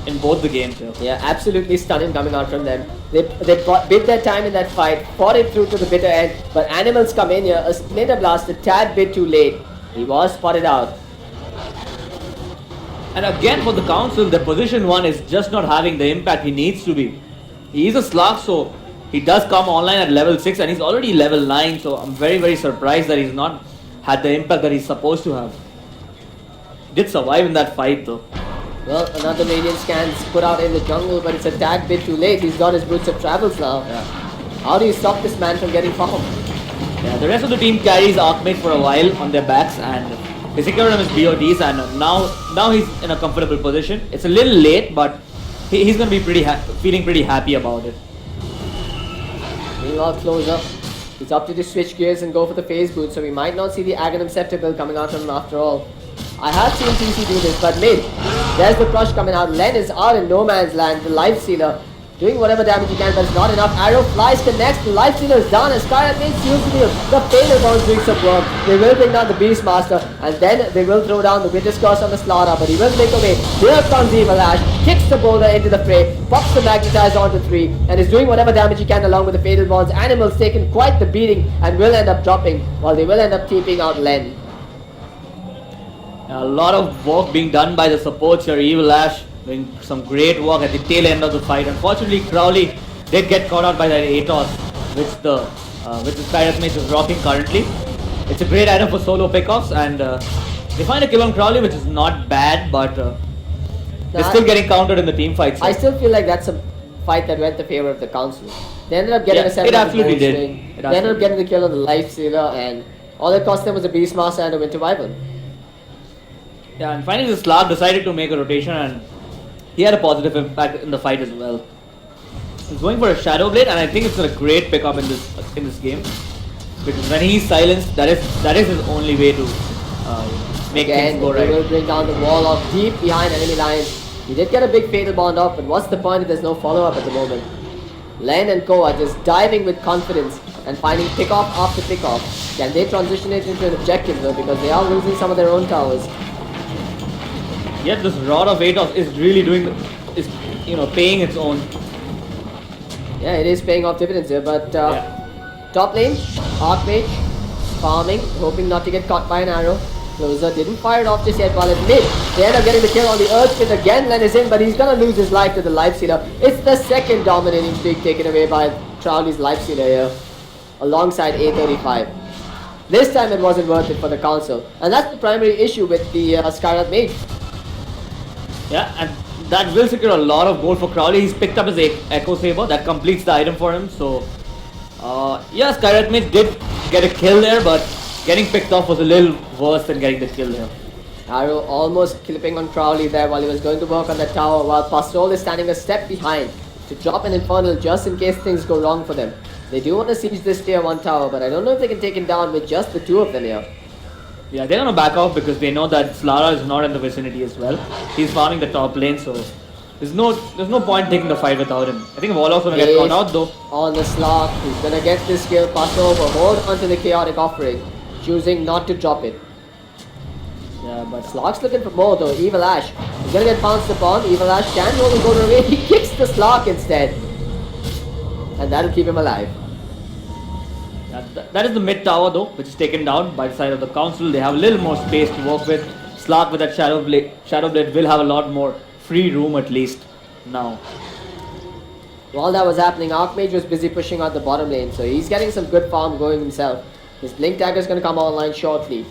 in both the games here. Yeah, absolutely stunning coming out from them. They bid their time in that fight, fought it through to the bitter end, but Animals come in here, a Splinter Blast a tad bit too late. He was spotted out. And again for the Council, the position 1 is just not having the impact he needs to be. He is a Slark, so he does come online at level 6 and he's already level 9, so I'm very, very surprised that he's not had the impact that he's supposed to have. Did survive in that fight though. Well, another Radiant Scan's put out in the jungle, but it's a tad bit too late. He's got his Boots of Travels now. Yeah. How do you stop this man from getting farmed? Yeah, the rest of the team carries Archmage for a while on their backs and they secured him his BODs and now he's in a comfortable position. It's a little late, but he's going to be feeling pretty happy about it. Meanwhile, closer. He's opted to switch gears and go for the phase boot, so we might not see the Aghanim Scepter build coming out from him after all. I have seen TC do this, but mid, there's the crush coming out. Len is out in no man's land. The Life Stealer doing whatever damage he can, but it's not enough. Arrow flies, connects. The Life Stealer is down, and Skyrat Main seals the deal. The Fatal Bond doing some work. They will bring down the Beastmaster, and then they will throw down the Witness Curse on the Slaughter, but he will make away. Here comes Evil Ash, kicks the boulder into the fray, pops the Magnetizer onto 3, and is doing whatever damage he can along with the Fatal Bonds. Animals taking quite the beating and will end up dropping, while they will end up keeping out Len. A lot of work being done by the supports here. Evil Ash doing some great work at the tail end of the fight. Unfortunately, Crowley did get caught out by that Atos, which the Skyrat Mage is rocking currently. It's a great item for solo pickoffs, and they find a kill on Crowley, which is not bad, but they're still getting countered in the team fights. I still feel like that's a fight that went in favor of the Council. They ended up getting a 7 it absolutely did. They ended up getting the kill on the Life Stealer, and all it cost them was a Beastmaster and a Winter Wyvern. Yeah, and finally the Slark decided to make a rotation and he had a positive impact in the fight as well. He's going for a Shadow Blade and I think it's a great pickup in this game. Because when he's silenced, that is his only way to make things go right. He will bring down the Warlock deep behind enemy lines. He did get a big Fatal Bond off, but what's the point if there's no follow-up at the moment? Len and Ko are just diving with confidence and finding pick-off after pick-off. Can they transition it into an objective though, because they are losing some of their own towers. Yet this Rod of Atos is really paying its own. Yeah, it is paying off dividends here, but top lane, Archmage, farming, hoping not to get caught by an arrow. Closer didn't fire it off just yet, while at mid, they end up getting the kill on the Earthspin again. Len is in, but he's gonna lose his life to the Life Stealer. It's the second dominating streak taken away by Crowley's Life Stealer here, alongside A35. This time it wasn't worth it for the Council, and that's the primary issue with the Skyrat Mage. Yeah, and that will secure a lot of gold for Crowley. He's picked up his Echo Saber, that completes the item for him. So, yeah, Skyrat Mage did get a kill there, but getting picked off was a little worse than getting the kill there. Arrow almost clipping on Crowley there while he was going to work on that tower, while Pastrol is standing a step behind to drop an Infernal just in case things go wrong for them. They do want to siege this tier 1 tower, but I don't know if they can take it down with just the 2 of them here. Yeah, they're gonna back off because they know that Slara is not in the vicinity as well. He's farming the top lane, so there's no point taking the fight without him. I think Warlock's gonna get caught out though. On the Slark, he's gonna get this kill, pass over, hold onto the Chaotic Offering, choosing not to drop it. Yeah, but Slark's looking for more though. Evil Ash, he's gonna get bounced upon. Evil Ash can roll and go away. He kicks the Slark instead, and that'll keep him alive. That is the mid tower though, which is taken down by the side of the Council. They have a little more space to work with. Slark with that Shadow Blade will have a lot more free room at least now. While that was happening, Archmage was busy pushing out the bottom lane, so he's getting some good farm going himself. His Blink Dagger is going to come online shortly.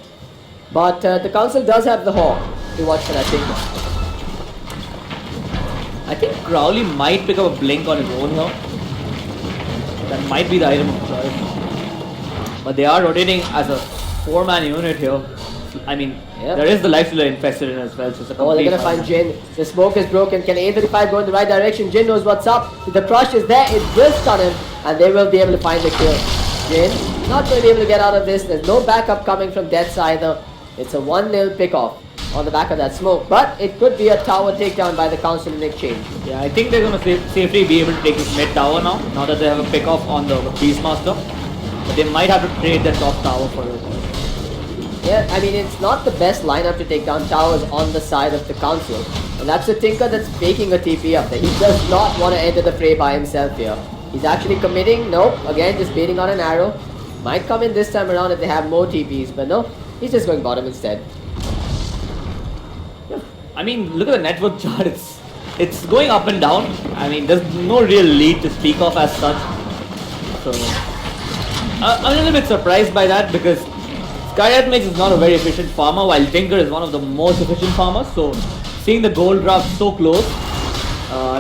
But the Council does have the Hawk to watch for that Tinker. I think Crowley might pick up a Blink on his own here. That might be the item of choice. But they are rotating as a 4-man unit here. I mean, there is the Lifestealer infested in as well, so it's a Oh, they're complete gonna find fight. Jin. The smoke is broken. Can A35 go in the right direction? Jin knows what's up. The crush is there. It will stun him, and they will be able to find the kill. Jin not going to be able to get out of this. There's no backup coming from Deaths either. It's a 1-0 pick-off on the back of that smoke, but it could be a tower takedown by the Council in exchange. Yeah, I think they're going to safely be able to take this mid tower now that they have a pick off on the Beastmaster. But they might have to trade their top tower for it. Yeah, I mean, it's not the best lineup to take down towers on the side of the Council. And that's a Tinker that's faking a TP up there. He does not want to enter the fray by himself here. He's actually committing. Nope. Again, just baiting on an arrow. Might come in this time around if they have more TPs. But no, he's just going bottom instead. I mean, look at the network chart. It's going up and down. I mean, there's no real lead to speak of as such. So, I'm a little bit surprised by that because Skyrat Mage is not a very efficient farmer, while Tinker is one of the most efficient farmers. So, seeing the gold drop so close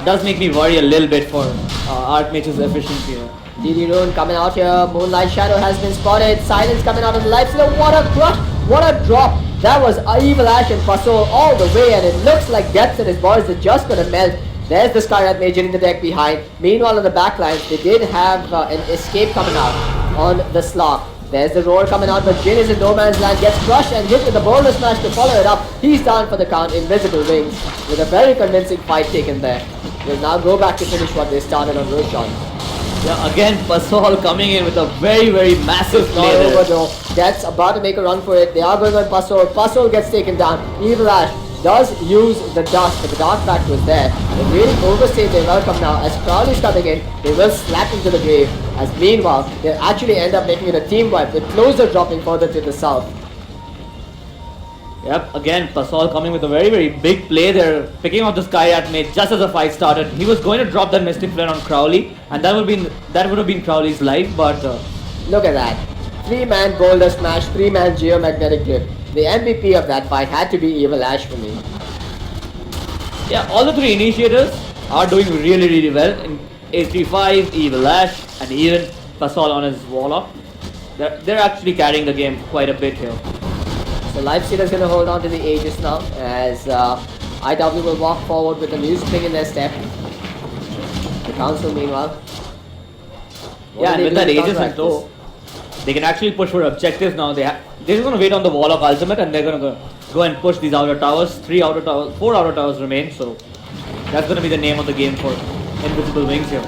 does make me worry a little bit for Archmage's efficiency here. DD Rune coming out here. Moonlight Shadow has been spotted. Silence coming out on the Lifestealer. What a crush! What a drop! That was Evil Ash and Pasol all the way, and it looks like Deaths and his boys are just gonna melt. There's the Skyrat Mage in the deck behind. Meanwhile, on the backlines, they did have an escape coming out on the Slark. There's the roar coming out, but Jin is in no man's land, gets crushed and hit with the boulder smash to follow it up. He's down for the count. Invisible Wings with a very convincing fight taken there. They'll now go back to finish what they started on Roshan. Yeah, again, Pasol coming in with a very, very massive Not play over there. though. Death's about to make a run for it. They are going on Pasol. Pasol gets taken down. Evil Ash does use the dust, but the dark fact was there. They really overstayed their welcome now. As Crowley's coming in, they will slap into the grave. As meanwhile, they actually end up making it a team wipe with Closer dropping further to the south. Yep, again, Pasol coming with a very, very big play there, picking off the Skyrat Mage just as the fight started. He was going to drop that Mystic Flare on Crowley, and that would have been Crowley's life, but Look at that. 3-man boulder smash, 3-man geomagnetic grip. The MVP of that fight had to be Evil Ash for me. yeah, all the three initiators are doing really, really well. In 835, Evil Ash, and even Pasol on his Warlock. They're actually carrying the game quite a bit here. So Lifestealer is going to hold on to the Aegis now as IW will walk forward with a new spring in their step. The Council meanwhile. What Yeah, do and they with do that to Aegis counteract in tow, they can actually push for objectives now. They're just going to wait on the Warlock ultimate, and they're going to go and push these outer towers. 4 outer towers remain, so that's going to be the name of the game for Invisible Wings here.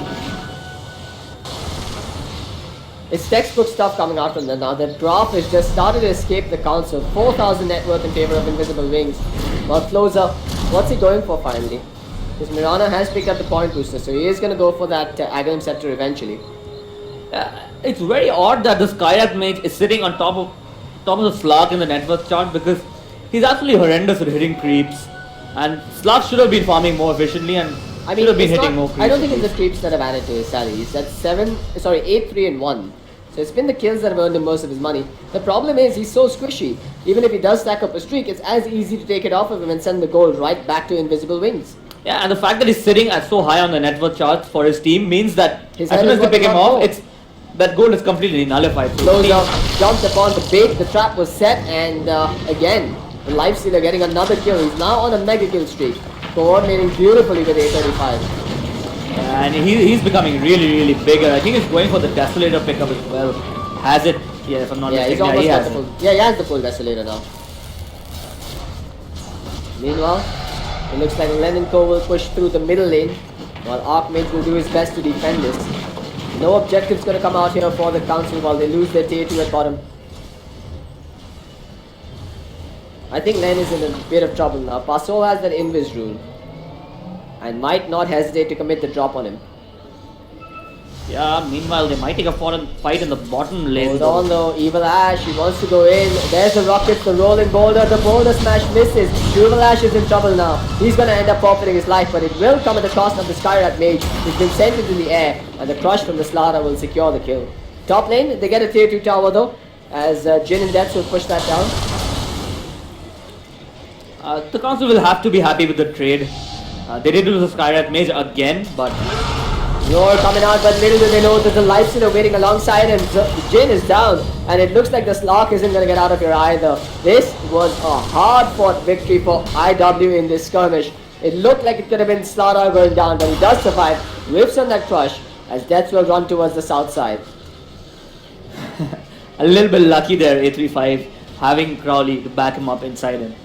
It's textbook stuff coming out from them now. The drop has just started to escape the Council. 4,000 net worth in favor of Invisible Wings. Well, Closer, what's he going for finally? Because Mirana has picked up the point booster, so he is going to go for that Aghanim Scepter eventually. It's very odd that the Skyrat Mage is sitting on top of the Slark in the network chart because he's actually horrendous at hitting creeps. And Slark should have been farming more efficiently and should have been it's hitting not- more creeps. I don't think it's the creeps that have added to his salary. He's at 8, 3 and 1. So it's been the kills that have earned him most of his money. The problem is he's so squishy. Even if he does stack up a streak, it's as easy to take it off of him and send the gold right back to Invisible Wings. Yeah, and the fact that he's sitting at so high on the network charts for his team means that His as head soon is as they pick working him on off, gold. that gold is completely nullified. So Close his team- up, jumped upon the bait, the trap was set, and again, the Lifestealer getting another kill. He's now on a mega kill streak, coordinating beautifully with A35. And he's becoming really, really bigger. I think he's going for the Desolator pickup as well. Has it? Yeah, if I'm not Yeah, he's mistaken. almost he got has the it. full. Yeah, he has the full Desolator now. Meanwhile, it looks like Len & Co will push through the middle lane, while Archmage will do his best to defend this. No objectives going to come out here for the Council while they lose their tier 2 at bottom. I think Len is in a bit of trouble now. Pasol has that Invis rule and might not hesitate to commit the drop on him. Yeah, meanwhile they might take a fight in the bottom lane. Hold on though, Evil Ash, he wants to go in. There's the rocket, the rolling boulder, the boulder smash misses. Evil Ash is in trouble now. He's gonna end up forfeiting his life, but it will come at the cost of the Skyrat Mage. He's been sent into the air, and the crush from the Slaughter will secure the kill. Top lane, they get a tier 2 tower though, as Jin and Depths will push that down. The council will have to be happy with the trade. They did lose the Skyrat Mage again, but Roar coming out, but little do they know that the Lifestealer waiting alongside him. Jin is down, and it looks like the Slark isn't going to get out of here either. This was a hard-fought victory for IW in this skirmish. It looked like it could have been Slaughter going down, but he does survive. Whips on that crush, as Deaths will run towards the south side. a little bit lucky there, A35, having Crowley to back him up inside him.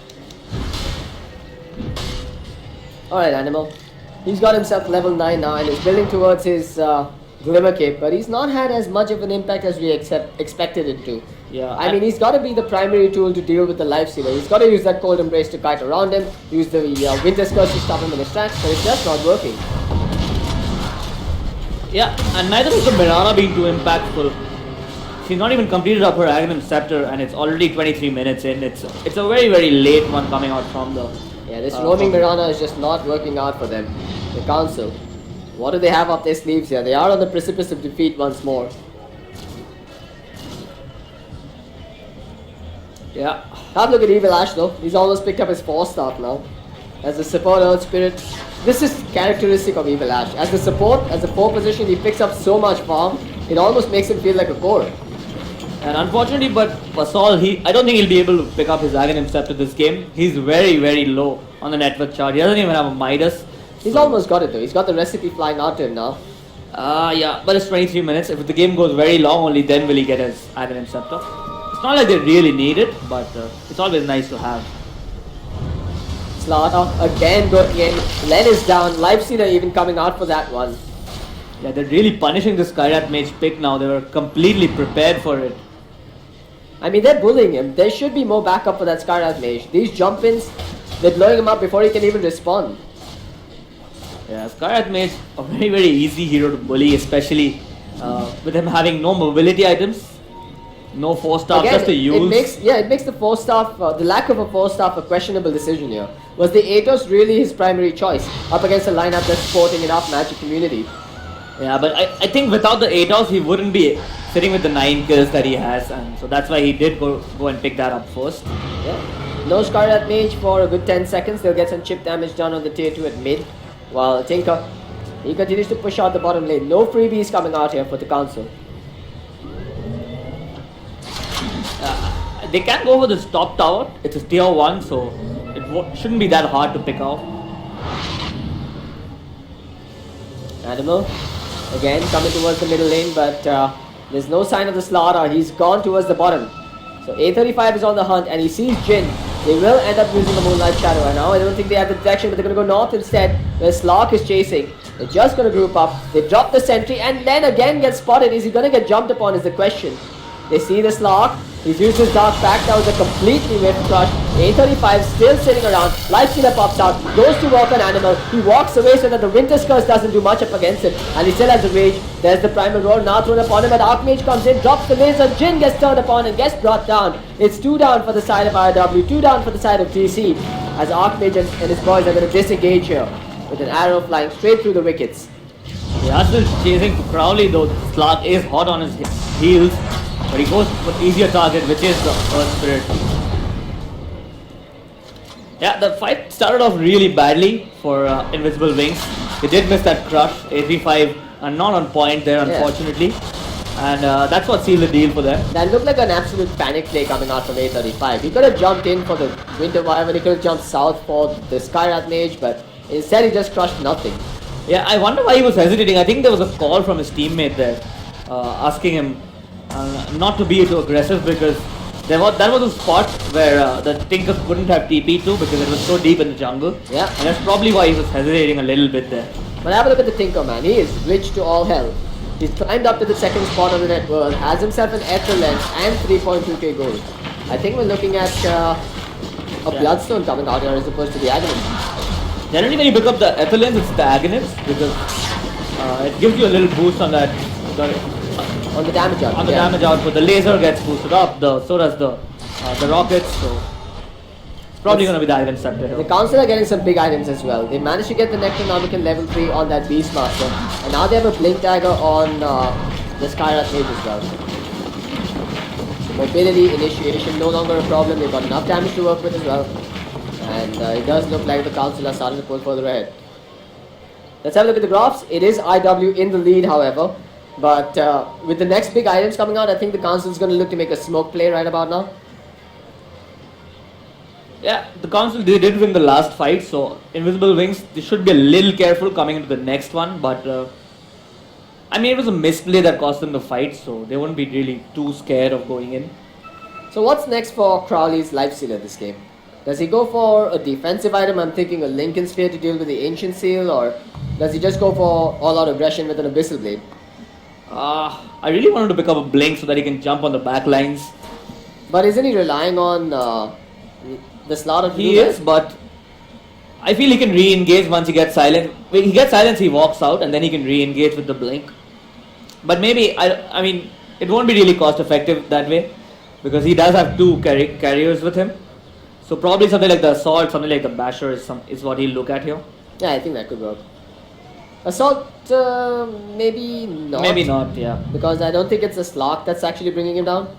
Alright, Animal. He's got himself level 9 now and is building towards his Glimmer Cape, but he's not had as much of an impact as we expected it to. Yeah, I mean, he's got to be the primary tool to deal with the Lifestealer. He's got to use that Cold Embrace to kite around him, use the Winter's Curse to stop him in his tracks, but it's just not working. Yeah, and neither is the Mirana being too impactful. She's not even completed up her Aghanim Scepter, and it's already 23 minutes in. It's a very, very late one coming out from the... Yeah, this roaming Mirana is just not working out for them. The Council. What do they have up their sleeves here? They are on the precipice of defeat once more. Yeah. Have a look at Evil Ash though. He's almost picked up his 4-star now. As a support Earth Spirit. This is characteristic of Evil Ash. As the support, as a 4 position, he picks up so much farm. It almost makes him feel like a core. And unfortunately, but Pasol, I don't think he'll be able to pick up his Aghanim Scepter this game. He's very, very low on the network chart. He doesn't even have a Midas. He's almost got it though. He's got the recipe flying out to him now. Yeah, but it's 23 minutes. If the game goes very long, only then will he get his Aghanim Scepter. It's not like they really need it, but it's always nice to have. Slaughter again going in. Len is down. Lifestealer even coming out for that one. Yeah, they're really punishing the Skyrat Mage pick now. They were completely prepared for it. I mean, they're bullying him. There should be more backup for that Skyrat Mage. These jump-ins, they're blowing him up before he can even respond. Yeah, Skyrat Mage, a very, very easy hero to bully, especially with him having no mobility items, no 4-star, Again, just a use. It makes the 4-star, the lack of a 4-star a questionable decision here. Was the Atos really his primary choice up against a lineup that's supporting enough Magic community? Yeah, but I think without the 8-house, he wouldn't be sitting with the 9 kills that he has, and so that's why he did go and pick that up first. Yeah. No Skyrat Mage for a good 10 seconds. They'll get some chip damage done on the tier 2 at mid. While Tinker, he continues to push out the bottom lane. No freebies coming out here for the Council. They can go for this top tower. It's a tier 1, so it shouldn't be that hard to pick out. Animal, again coming towards the middle lane, but there's no sign of the Slaughter. He's gone towards the bottom. So A35 is on the hunt and he sees Jin. They will end up using the Moonlight Shadow right now. I don't think they have the detection, but they're going to go north instead, where Slark is chasing. They're just going to group up. They drop the sentry and then again gets spotted. Is he going to get jumped upon is the question. They see the Slark. He's used his Dark Pact. That was a completely whiffed crush. A35 still sitting around. Lifestealer pops out. Goes to walk on Animal. He walks away so that the Winter's Curse doesn't do much up against him. And he still has the rage. There's the Primal Roar now thrown upon him. But Archmage comes in, drops the laser. Jin gets turned upon and gets brought down. It's 2 down for the side of RW, 2 down for the side of TC. As Archmage and his boys are going to disengage here. With an arrow flying straight through the wickets. They are still chasing for Crowley though. Slark is hot on his heels. But he goes for easier target, which is the Earth Spirit. Yeah, the fight started off really badly for Invisible Wings. They did miss that crush. A35 are not on point there, unfortunately. And that's what sealed the deal for them. That looked like an absolute panic play coming out from A35. He could have jumped in for the Winter Wyvern, he could have jumped south for the Skyrat Mage, but instead he just crushed nothing. Yeah, I wonder why he was hesitating. I think there was a call from his teammate there, asking him not to be too aggressive, because that was a spot where the Tinker couldn't have TP to because it was so deep in the jungle. Yeah, and that's probably why he was hesitating a little bit there. But have a look at the Tinker, man. He is rich to all hell. He's climbed up to the second spot on the net world, has himself an Ether Lens and 3.2k gold. I think we're looking at a Bloodstone coming out here as opposed to the Aghanim. Generally when you pick up the Ether Lens, it's the Aghanims, because it gives you a little boost on that Sorry. On the damage output. On the damage output, the laser gets boosted up, so does the rockets, so it's probably going to be the item sector The here. Council are getting some big items as well. They managed to get the Necronomicon level 3 on that Beastmaster, and now they have a Blink Dagger on the Skyrat Mage as well. So mobility, initiation, no longer a problem. They've got enough damage to work with as well. And it does look like the Council are starting to pull further ahead. Let's have a look at the graphs. It is IW in the lead, however. But with the next big items coming out, I think the Council is going to look to make a smoke play right about now. Yeah, the council did win the last fight, so Invisible Wings, they should be a little careful coming into the next one, but I mean, it was a misplay that cost them the fight, so they won't be really too scared of going in. So what's next for Crowley's Lifestealer this game? Does he go for a defensive item? I'm thinking a Lincoln Sphere to deal with the Ancient Seal, or does he just go for all-out aggression with an Abyssal Blade? I really wanted to pick up a Blink so that he can jump on the back lines. But isn't he relying on the Slaughter to He do that? is, but I feel he can re-engage once he gets silent. When he gets silence, he walks out and then he can re-engage with the Blink. But maybe, I mean, it won't be really cost effective that way because he does have two carriers with him. So probably something like the Assault, something like the Basher is what he'll look at here. Yeah, I think that could work. Assault, maybe not. Maybe not, yeah. Because I don't think it's a Slark that's actually bringing him down.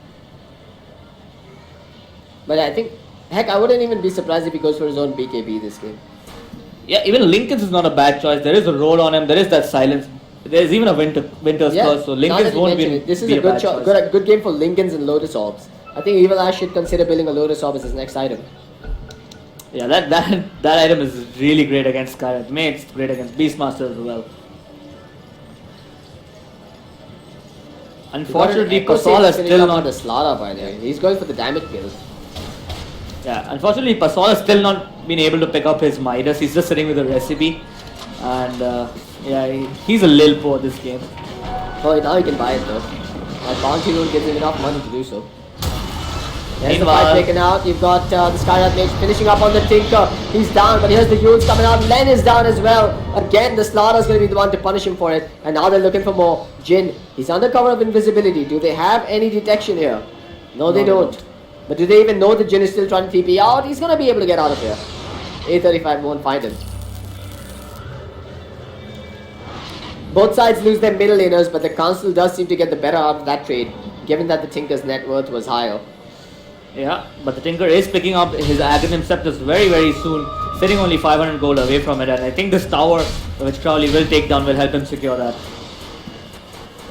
But I think, heck, I wouldn't even be surprised if he goes for his own BKB this game. Yeah, even Lincoln's is not a bad choice. There is a roll on him, there is that silence. There's even a Winter's Curse, so now Lincoln's that you won't mention be it, this is be a good, bad choice. good game for Lincolns and Lotus Orbs. I think Evil Ash should consider building a Lotus Orb as his next item. Yeah, that item is really great against Skyrat Mates, great against Beastmaster as well. Unfortunately, Pasol is still on not. the Slaughter by the way. He's going for the damage build. Yeah, unfortunately, Pasol has still not been able to pick up his Midas. He's just sitting with a recipe, and yeah, he's a little poor this game. Oh, now he can buy it though. Bounty Rule gives him enough money to do so. There's the Meanwhile- fight taken out. You've got the Skyrat Mage finishing up on the Tinker. He's down, but here's the Yules coming out. Len is down as well. Again, the Slaughter's going to be the one to punish him for it. And now they're looking for more. Jin, he's under cover of invisibility. Do they have any detection here? No, they don't. But do they even know that Jin is still trying to TP out? He's going to be able to get out of here. A35 won't find him. Both sides lose their middle laners, but the Council does seem to get the better out of that trade, given that the Tinker's net worth was higher. Yeah, but the Tinker is picking up his Aghanim Scepters very soon, sitting only 500 gold away from it, and I think this tower, which Crowley will take down, will help him secure that.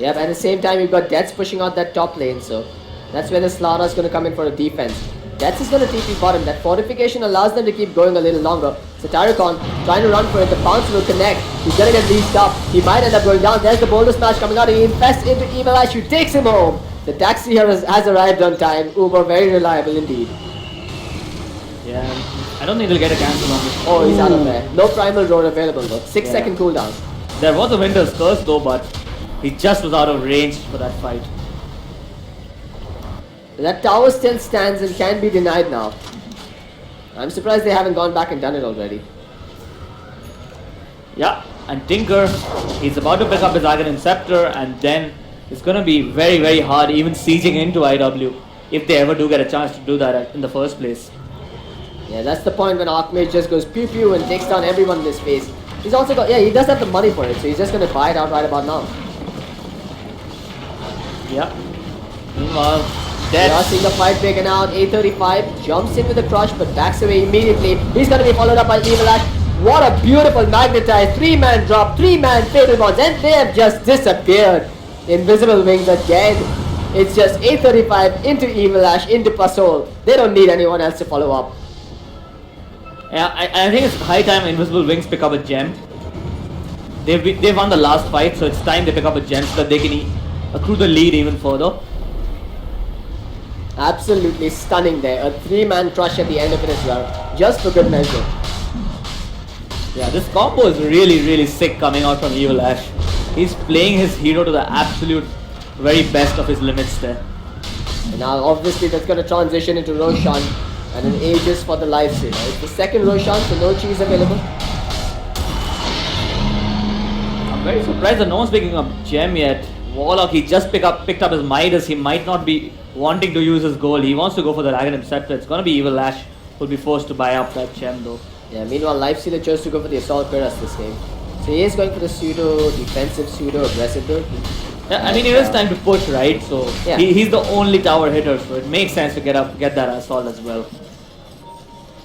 Yep, at the same time you've got Deaths pushing out that top lane, so that's where the Slaughter's going to come in for a defense. Deaths is going to TP bottom. That fortification allows them to keep going a little longer. So Tyricon trying to run for it. The bounce will connect. He's going to get leashed up. He might end up going down. There's the boulder smash coming out. He infests into Evil Ash, who takes him home. The taxi here has arrived on time. Uber very reliable indeed. Yeah, I don't think they'll get a cancel on this. Oh, he's out of there. No primal roar available though. 6-second Yeah. cooldown. There was a Winter's Curse though, but he just was out of range for that fight. That tower still stands and can be denied now. I'm surprised they haven't gone back and done it already. Yeah, and Tinker, he's about to pick up his Aghanim Scepter, and then it's going to be very hard even sieging into IW if they ever do get a chance to do that in the first place. Yeah, that's the point when Archmage just goes pew pew and takes down everyone in this space. He's also got, yeah, he does have the money for it, so he's just going to buy it out right about now. Yeah. Meanwhile, We are Death. seeing the fight breaking out. A35 jumps in with a crush but backs away immediately. He's going to be followed up by Evil Ash. What a beautiful magnetized 3-man drop, 3-man fatal bonds, and they have just disappeared. Invisible Wings again. It's just A35 into Evil Ash, into Pasol. They don't need anyone else to follow up. Yeah, I think it's high time Invisible Wings pick up a gem. They've won the last fight, so it's time they pick up a gem so that they can accrue the lead even further. Absolutely stunning there. A 3-man crush at the end of it as well. Just for good measure. Yeah, this combo is really sick coming out from Evil Ash. He's playing his hero to the absolute very best of his limits there. And now obviously that's going to transition into Roshan and an Aegis for the Lifestealer. It's the second Roshan, so no cheese available. I'm very surprised that no one's picking up gem yet. Warlock, he just picked up his Midas. He might not be wanting to use his gold. He wants to go for the Dragon Scepter. It's gonna be Evil Ash who'll be forced to buy up that gem though. Yeah, meanwhile, Lifestealer chose to go for the Assault Cuirass this game. So he is going for the pseudo defensive, pseudo aggressive build. Yeah, I mean it is time to push, right? So Yeah. he's the only tower hitter, so it makes sense to get that assault as well.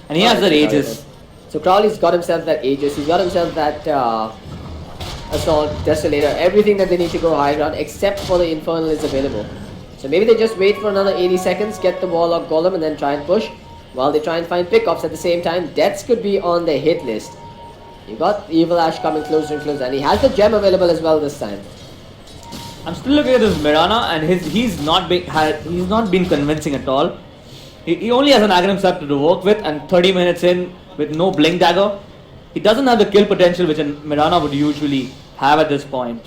And he has the Aegis. So Crowley's got himself that Aegis. He's got himself that Assault, Desolator, everything that they need to go high ground except for the Infernal is available. So maybe they just wait for another 80 seconds, get the Warlock Golem and then try and push while they try and find pickoffs at the same time. Deaths could be on their hit list. You got Evil Ash coming closer and closer and he has the gem available as well this time. I'm still looking at this Mirana and he's not been convincing at all. He only has an Aghanim Scepter to work with and 30 minutes in with no Blink Dagger. He doesn't have the kill potential which a Mirana would usually have at this point.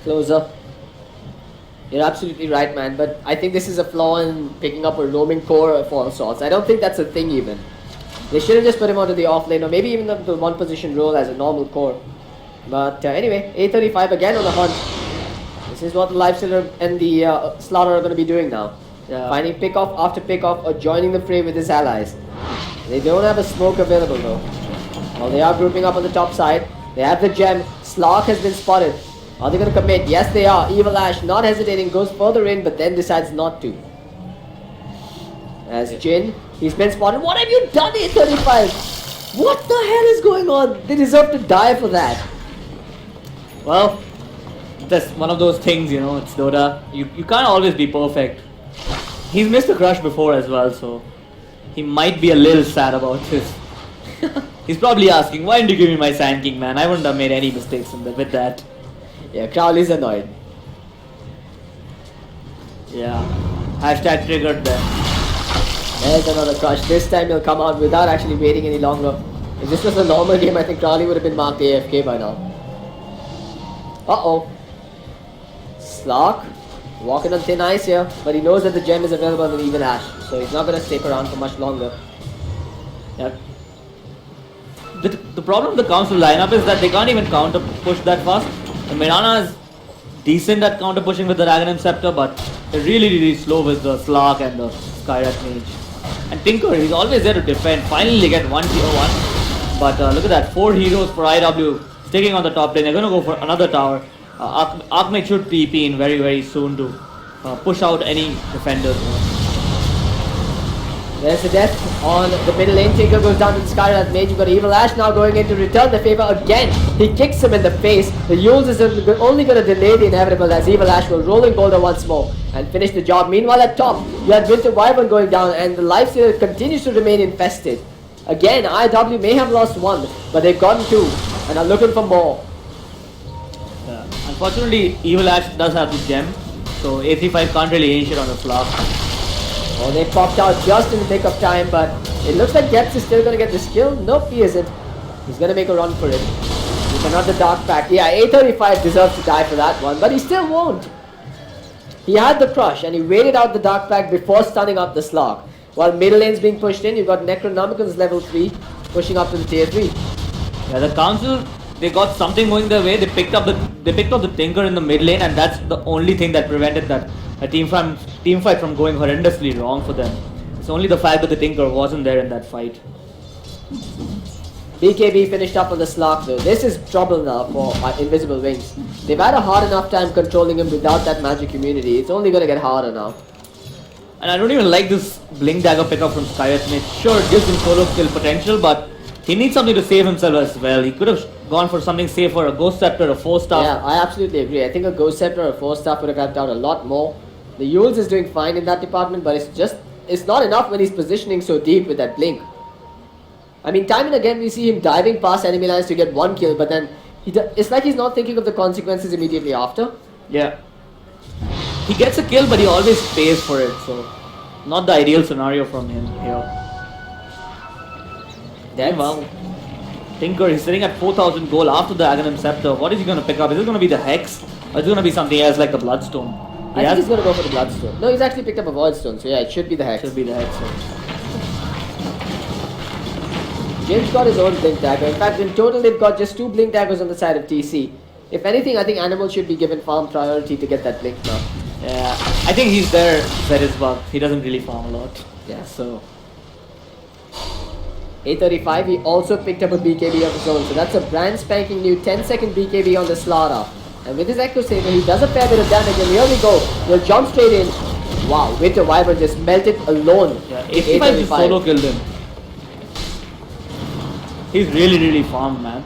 Closer. You're absolutely right, man, but I think this is a flaw in picking up a roaming core for assaults. I don't think that's a thing even. They should have just put him onto the off lane or maybe even the one position role as a normal core. But anyway, A35 again on the hunt. This is what the Lifestealer and the Slaughter are going to be doing now. Yeah. Finding pickoff after pickoff or joining the fray with his allies. They don't have a smoke available though. Well, they are grouping up on the top side. They have the gem. Slark has been spotted. Are they going to commit? Yes, they are. Evil Ash, not hesitating, goes further in, but then decides not to. As Jin, he's been spotted. What have you done, A35? What the hell is going on? They deserve to die for that. Well, that's one of those things, you know, it's Dota. You can't always be perfect. He's missed a crush before as well, so he might be a little sad about this. He's probably asking, why didn't you give me my Sand King, man? I wouldn't have made any mistakes with that. Yeah, Crowley's annoyed. Yeah. Hashtag triggered there. There's another crush. This time he'll come out without actually waiting any longer. If this was a normal game, I think Crowley would have been marked AFK by now. Uh-oh. Slark walking on thin ice here, but he knows that the gem is available on Evil Ash, so he's not going to stick around for much longer. Yeah. The problem with the council lineup is that they can't even counter push that fast. The Mirana is decent at counter pushing with the Dragon Scepter, but they're really slow with the Slark and the Skyrat Mage. And Tinker, he's always there to defend. Finally they get one tier 1. But look at that, 4 heroes for IW sticking on the top lane. They're going to go for another tower. Archmage should TP in very soon to push out any defenders. There's the death on the middle lane. Tinker goes down to the Skyrat Mage. You've got Evil Ash now going in to return the favor again. He kicks him in the face. The Yules is only going to delay the inevitable as Evil Ash will rolling boulder once more and finish the job. Meanwhile at top, you had Winter Wyvern going down and the Lifestealer continues to remain infested. Again, IW may have lost 1, but they've gotten 2 and are looking for more. Unfortunately, Evil Ash does have the gem, so A35 can't really aim shit on the Slark. Oh, they popped out just in the nick of time, but it looks like Depths is still going to get this kill. Nope, he isn't. He's going to make a run for it. He's another Dark Pact. Yeah, A35 deserves to die for that one, but he still won't. He had the crush and he waited out the Dark Pact before stunning up the Slark. While middle lane's being pushed in, you've got Necronomicons level 3 pushing up to the tier 3. Yeah, the council, they got something going their way. They picked up the Tinker in the mid lane, and that's the only thing that prevented that team fight from going horrendously wrong for them. It's only the fact that the Tinker wasn't there in that fight. BKB finished up on the Slark though. This is trouble now for Invisible Wings. They've had a hard enough time controlling him without that magic immunity. It's only going to get harder now. And I don't even like this Blink Dagger pickup from Skyrat Mage. Sure, it gives him solo skill potential, but he needs something to save himself as well. He could have gone for something safer, a Ghost Scepter, a 4-star. Yeah, I absolutely agree. I think a Ghost Scepter or a 4-star would have helped out a lot more. The Yules is doing fine in that department, but it's not enough when he's positioning so deep with that Blink. I mean, time and again we see him diving past enemy lines to get 1 kill, but then it's like he's not thinking of the consequences immediately after. Yeah. He gets a kill, but he always pays for it, so not the ideal scenario from him here. Then, well, Tinker, he's sitting at 4,000 gold after the Aghanim Scepter. What is he going to pick up? Is it going to be the Hex? Or is it going to be something else like the Bloodstone? I think he's going to go for the Bloodstone. No, he's actually picked up a Void Stone, so yeah, it should be the Hex. Should be the Hex. Jin's got his own Blink Dagger. In fact, in total, they've got just 2 Blink Daggers on the side of TC. If anything, I think Animal should be given farm priority to get that Blink now. Yeah, I think he's there, that is bug. He doesn't really farm a lot. Yeah. So, 835, he also picked up a BKB of his own. So that's a brand spanking new 10-second BKB on the Slara. And with his Echo Saber, he does a fair bit of damage. And here we go. He'll jump straight in. Wow, Winter Wyvern just melted alone. yeah, 835 just solo killed him. He's really farmed, man.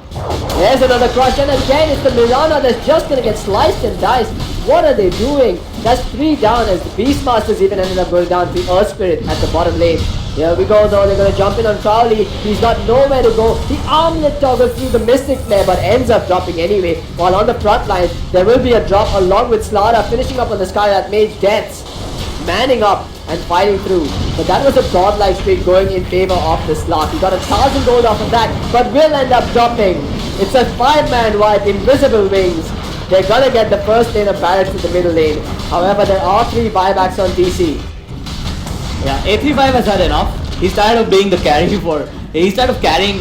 There's another crush, and again it's the Mirana that's just gonna get sliced and diced. What are they doing? That's 3 down as the Beastmasters even ended up going down to Earth Spirit at the bottom lane. Here we go though, they're gonna jump in on Crowley. He's got nowhere to go. The armlet toggles through the Mystic Flare but ends up dropping anyway. While on the front line, there will be a drop along with Slara finishing up on the Skyrat Mage Deaths. Manning up and fighting through. But that was a godlike streak going in favor of the Slot. He got 1,000 gold off of that, but will end up dropping. It's a 5-man wipe, Invisible Wings. They're gonna get the first lane of barracks in the middle lane. However, there are 3 buybacks on DC. Yeah, 835 has had enough. He's tired of being the carry for... He's tired of carrying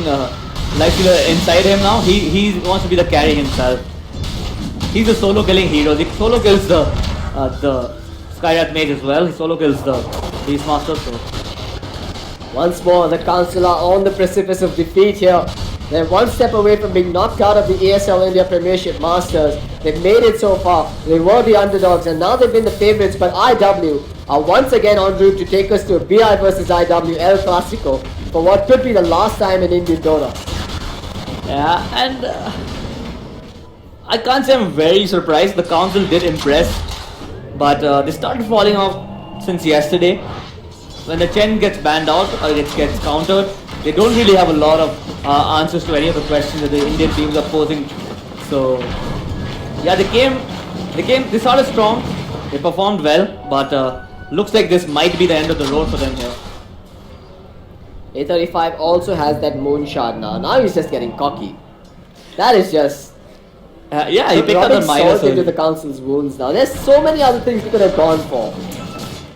Lifestealer inside him now. He wants to be the carry himself. He's a solo killing hero. He solo kills the Skyrat Mage as well. He solo kills the Beastmaster. So Once more, the Council are on the precipice of defeat here. They're one step away from being knocked out of the ASL India Premiership Masters. They've made it so far. They were the underdogs and now they've been the favourites, but IW are once again en route to take us to a BI versus IW El Clasico for what could be the last time in Indian Dota. yeah, and I can't say I'm very surprised. The Council did impress, but they started falling off since yesterday. When the Chen gets banned out or it gets countered, they don't really have a lot of answers to any of the questions that the Indian teams are posing. So yeah, they started strong, they performed well, but looks like this might be the end of the road for them here. 835 also has that Moonshard now. Now he's just getting cocky. That is just... Yeah, he picked up rubbing the Midas salt into early. the Council's wounds now. There's so many other things he could have gone for.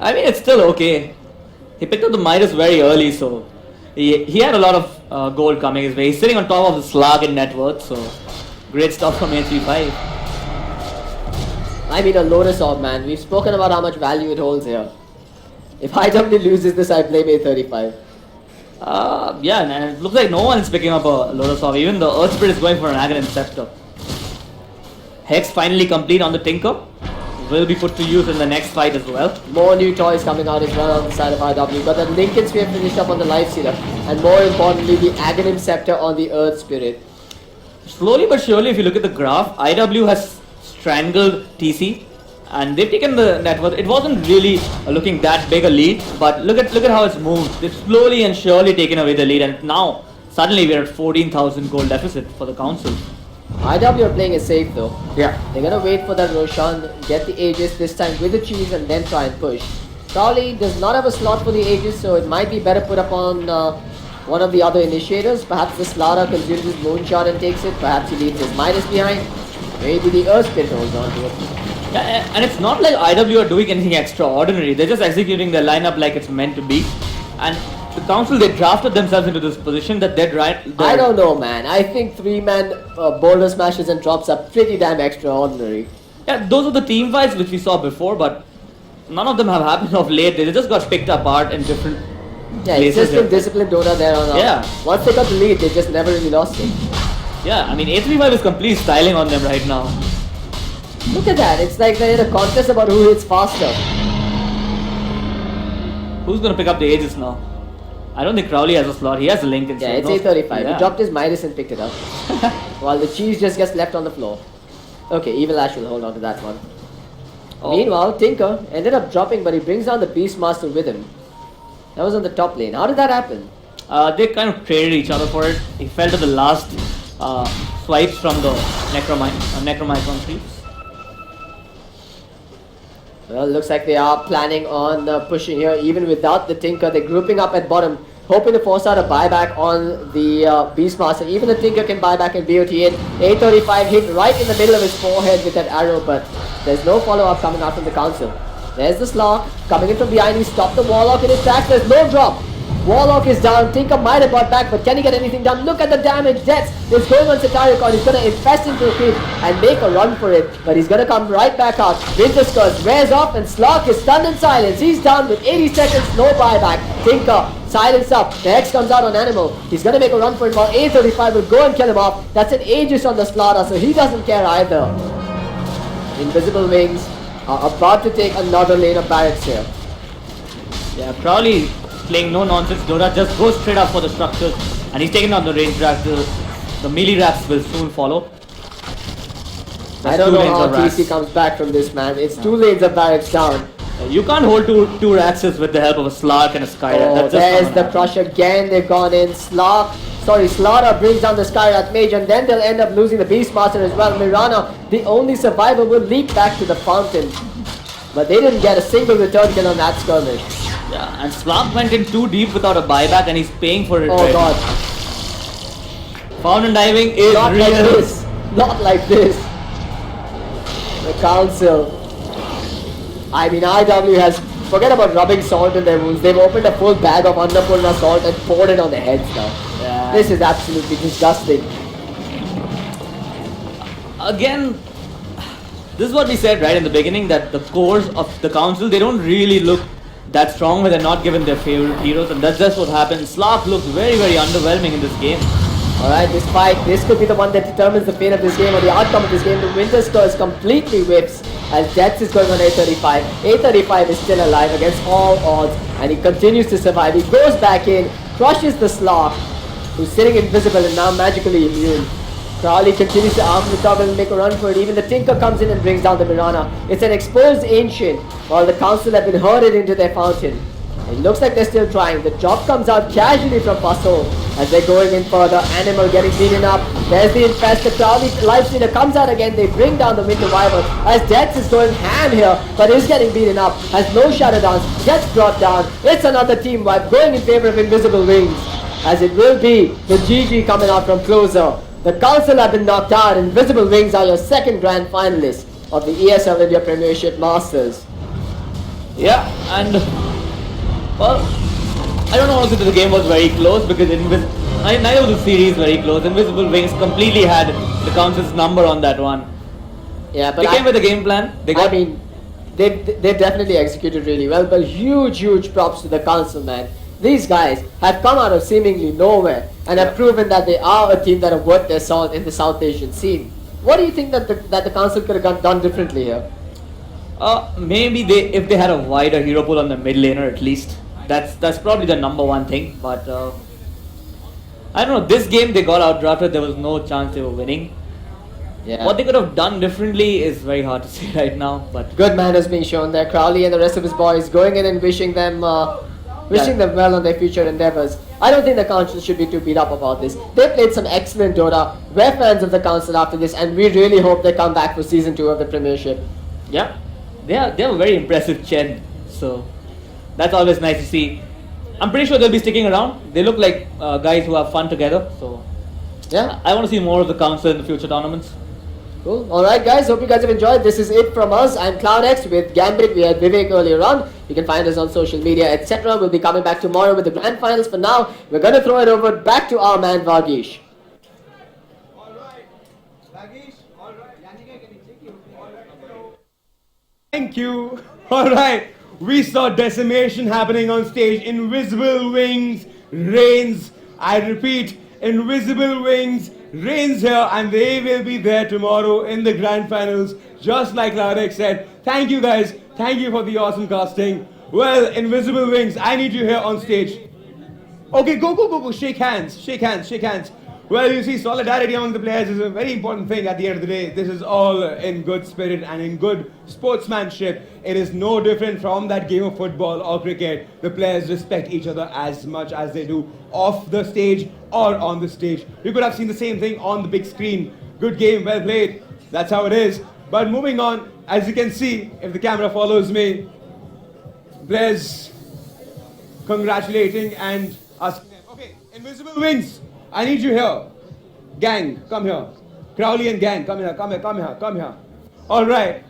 I mean, it's still okay. He picked up the Midas very early, so he had a lot of gold coming his way. He's sitting on top of the Slug in net worth, so great stuff from 835. I mean, a Lotus Orb, man. We've spoken about how much value it holds here. If IW loses this, I blame 835. Yeah, and it looks like no one is picking up a Lotus Orb. Even the Earth Spirit is going for an Aghanim Scepter. Hex finally complete on the Tinker. Will be put to use in the next fight as well. More new toys coming out as well on the side of IW. Got the Lincoln Sphere finished up on the Lifestealer. And more importantly, the Aghanim Scepter on the Earth Spirit. Slowly but surely, if you look at the graph, IW has strangled TC and they've taken the net worth. It wasn't really looking that big a lead, but look at how it's moved. They've slowly and surely taken away the lead, and now suddenly we're at 14,000 gold deficit for the Council. IW are playing it safe though. Yeah. They're gonna wait for that Roshan, get the Aegis this time with the cheese and then try and push. Crowley does not have a slot for the Aegis, so it might be better put up on one of the other initiators. Perhaps the Slara consumes his Moonshot and takes it. Perhaps he leaves his Midas behind. Maybe the Earth Spirit holds on to it. Yeah, and it's not like IW are doing anything extraordinary. They're just executing their lineup like it's meant to be. And the Council, they drafted themselves into this position that they're right. I don't know, man. I think 3-man boulder smashes and drops are pretty damn extraordinary. Yeah, those are the team fights which we saw before, but none of them have happened of late. They just got picked apart in different Yeah, it's places. just been disciplined Dota there on. Yeah. Once they got the lead, they just never really lost it. Yeah, I mean 835 is completely styling on them right now. Look at that. It's like they're in a contest about who hits faster. Who's gonna pick up the Aegis now? I don't think Crowley has a slot. He has a Lincoln. Yeah, so it's no- 835. Yeah. He dropped his Midas and picked it up. While the cheese just gets left on the floor. Okay, Evil Ash will hold on to that one. Oh. Meanwhile, Tinker ended up dropping, but he brings down the Beastmaster with him. That was on the top lane. How did that happen? They kind of traded each other for it. He fell to the last swipes from the Necromicron creeps. Well, looks like they are planning on pushing here, even without the Tinker. They're grouping up at bottom, hoping to force out a buyback on the Beastmaster. Even the Tinker can buy back and BOT in. 835 hit right in the middle of his forehead with that arrow, but there's no follow-up coming out from the Council. There's the Slark coming in from behind. He stopped the Warlock in his tracks. There's no drop. Warlock is down. Tinker might have got back, but can he get anything done? Look at the damage. Death is going on Sataricon. He's going to infest into the creep and make a run for it, but he's going to come right back out. Winter's Curse wears off, and Slark is stunned in silence. He's down with 80 seconds, no buyback. Tinker, silence up. The Hex comes out on Animal. He's going to make a run for it while A35 will go and kill him off. That's an Aegis on the Slaughter, so he doesn't care either. Invisible Wings are about to take another lane of barracks here. Yeah, Crowley playing no nonsense. Dora just goes straight up for the structures, and he's taking down the range racks. The melee racks will soon follow. I don't know how TC comes back from this, man. It's 2 lanes of barracks down. You can't hold two racks with the help of a Slark and a Skyrat. Oh, there's the crush again. They've gone in. Slaughter brings down the Skyrat Mage, and then they'll end up losing the Beastmaster as well. Mirana, the only survivor, will leap back to the fountain. But they didn't get a single return kill on that skirmish. Yeah, and Slark went in too deep without a buyback, and he's paying for it. Oh god. Fountain diving is Not real. like this. Not like this. The council. I mean, IW has... Forget about rubbing salt in their wounds. They've opened a full bag of Annapurna salt and poured it on their heads now. Yeah. This is absolutely disgusting. Again, this is what we said right in the beginning, that the cores of the council, they don't really look that strong when they're not given their favorite heroes, and that's just what happens. Slark looks very, very underwhelming in this game. Alright, this fight, this could be the one that determines the fate of this game or the outcome of this game. The Winter's Curse completely whips as Death is going on A35. A35 is still alive against all odds, and he continues to survive. He goes back in, crushes the Slark, who's sitting invisible and now magically immune. Crowley continues to arm the toggle and make a run for it. Even the Tinker comes in and brings down the Mirana. It's an exposed Ancient, while the Council have been herded into their fountain. It looks like they're still trying. The drop comes out casually from Paso as they're going in further. Animal getting beaten up. There's the Infest. The Crowley Lifestealer comes out again. They bring down the Winter Wyvern as Death is going ham here, but is getting beaten up. Has no Shadow Dance. Gets brought down. It's another team wipe going in favor of Invisible Wings, as it will be the GG coming out from closer. The Council have been knocked out. Invisible Wings are your second grand finalists of the ESL India Premiership Masters. Yeah, and well, I don't know if the game was very close, because neither of the series very close. Invisible Wings completely had the Council's number on that one. Yeah, but they came with a game plan. They definitely executed really well, but huge props to the Council, man. These guys have come out of seemingly nowhere and have proven that they are a team that are worth their salt in the South Asian scene. What do you think that the Council could have done differently here? Maybe if they had a wider hero pool on the mid laner at least. That's probably the number one thing. But I don't know. This game they got outdrafted. There was no chance they were winning. Yeah. What they could have done differently is very hard to say right now. But good manners being shown there. Crowley and the rest of his boys going in and wishing them well on their future endeavors. I don't think the Council should be too beat up about this. They played some excellent Dota. We're fans of the Council after this, and we really hope they come back for Season 2 of the Premiership. yeah, they have a very impressive Chen. So that's always nice to see. I'm pretty sure they'll be sticking around. They look like guys who have fun together. So yeah, I want to see more of the Council in the future tournaments. Cool. Alright guys, hope you guys have enjoyed. This is it from us. I'm CloudX with Gambit. We had Vivek earlier on. You can find us on social media, etc. We'll be coming back tomorrow with the grand finals. For now, we're going to throw it over back to our man Vagish. Alright. Vagish, alright. Thank you. Alright. We saw decimation happening on stage. Invisible Wings reigns. I repeat, Invisible Wings reigns here, and they will be there tomorrow in the grand finals, just like Larek said. Thank you guys. Thank you for the awesome casting. Well, Invisible Wings, I need you here on stage. Okay, go. Shake hands. Well, you see, solidarity among the players is a very important thing at the end of the day. This is all in good spirit and in good sportsmanship. It is no different from that game of football or cricket. The players respect each other as much as they do off the stage or on the stage. You could have seen the same thing on the big screen. Good game, well played. That's how it is. But moving on, as you can see, if the camera follows me, players congratulating and asking them, okay, Invisible Wings, I need you here. Gang, come here. Crowley and gang, come here. Alright.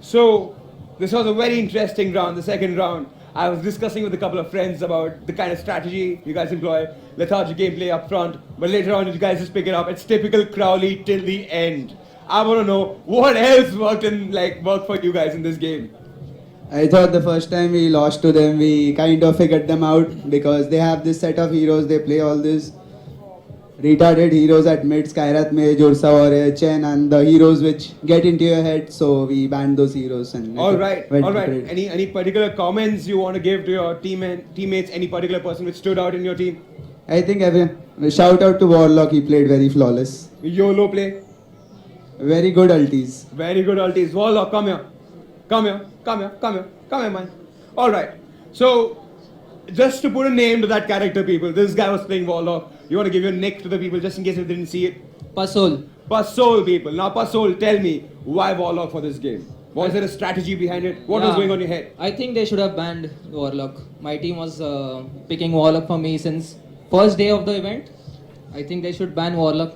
So, this was a very interesting round, the second round. I was discussing with a couple of friends about the kind of strategy you guys employ, lethargic gameplay up front, but later on you guys just pick it up. It's typical Crowley till the end. I want to know what else worked for you guys in this game. I thought the first time we lost to them, we kind of figured them out because they have this set of heroes. They play all these retarded heroes at mid, Skyrath Mage, Ursa Warrior, Chen, and the heroes which get into your head. So we banned those heroes. And All right. went to trade. Any particular comments you want to give to your teammates? Any particular person which stood out in your team? I think shout out to Warlock. He played very flawless. YOLO play. Very good ultis. Very good ultis. Warlock, come here. Come here, man. Alright. So, just to put a name to that character, people, this guy was playing Warlock. You want to give your nick to the people just in case they didn't see it? Pasol. Pasol, people. Now, Pasol, tell me, why Warlock for this game? Was there a strategy behind it? What was going on in your head? I think they should have banned Warlock. My team was picking Warlock for me since first day of the event. I think they should ban Warlock.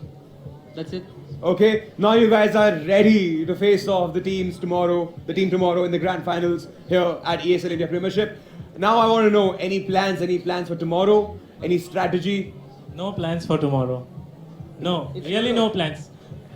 That's it. Okay, now you guys are ready to face off the team tomorrow in the grand finals here at ESL India Premiership. Now I want to know any plans for tomorrow? Any strategy? No plans for tomorrow. No, really no plans.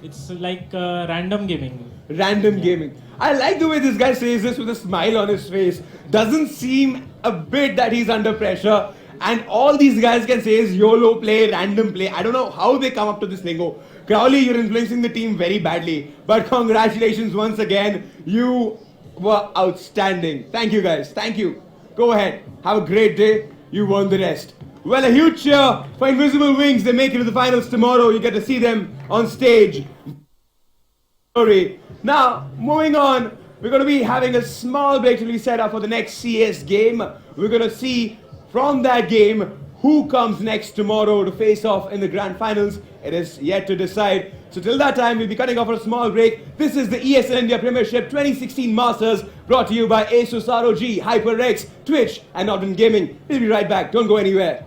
It's like random gaming. Random gaming. I like the way this guy says this with a smile on his face. Doesn't seem a bit that he's under pressure. And all these guys can say is YOLO play, random play. I don't know how they come up to this lingo. Crowley, you're influencing the team very badly. But congratulations once again. You were outstanding. Thank you guys. Thank you. Go ahead. Have a great day. You won the rest. Well, a huge cheer for Invisible Wings. They make it to the finals tomorrow. You get to see them on stage. Now, moving on. We're going to be having a small break to be set up for the next CS game. We're going to see from that game who comes next tomorrow to face off in the grand finals. It is yet to decide. So till that time, we'll be cutting off for a small break. This is the ESL India Premiership 2016 Masters, brought to you by Asus ROG, HyperX, Twitch, and Norton Gaming. We'll be right back. Don't go anywhere.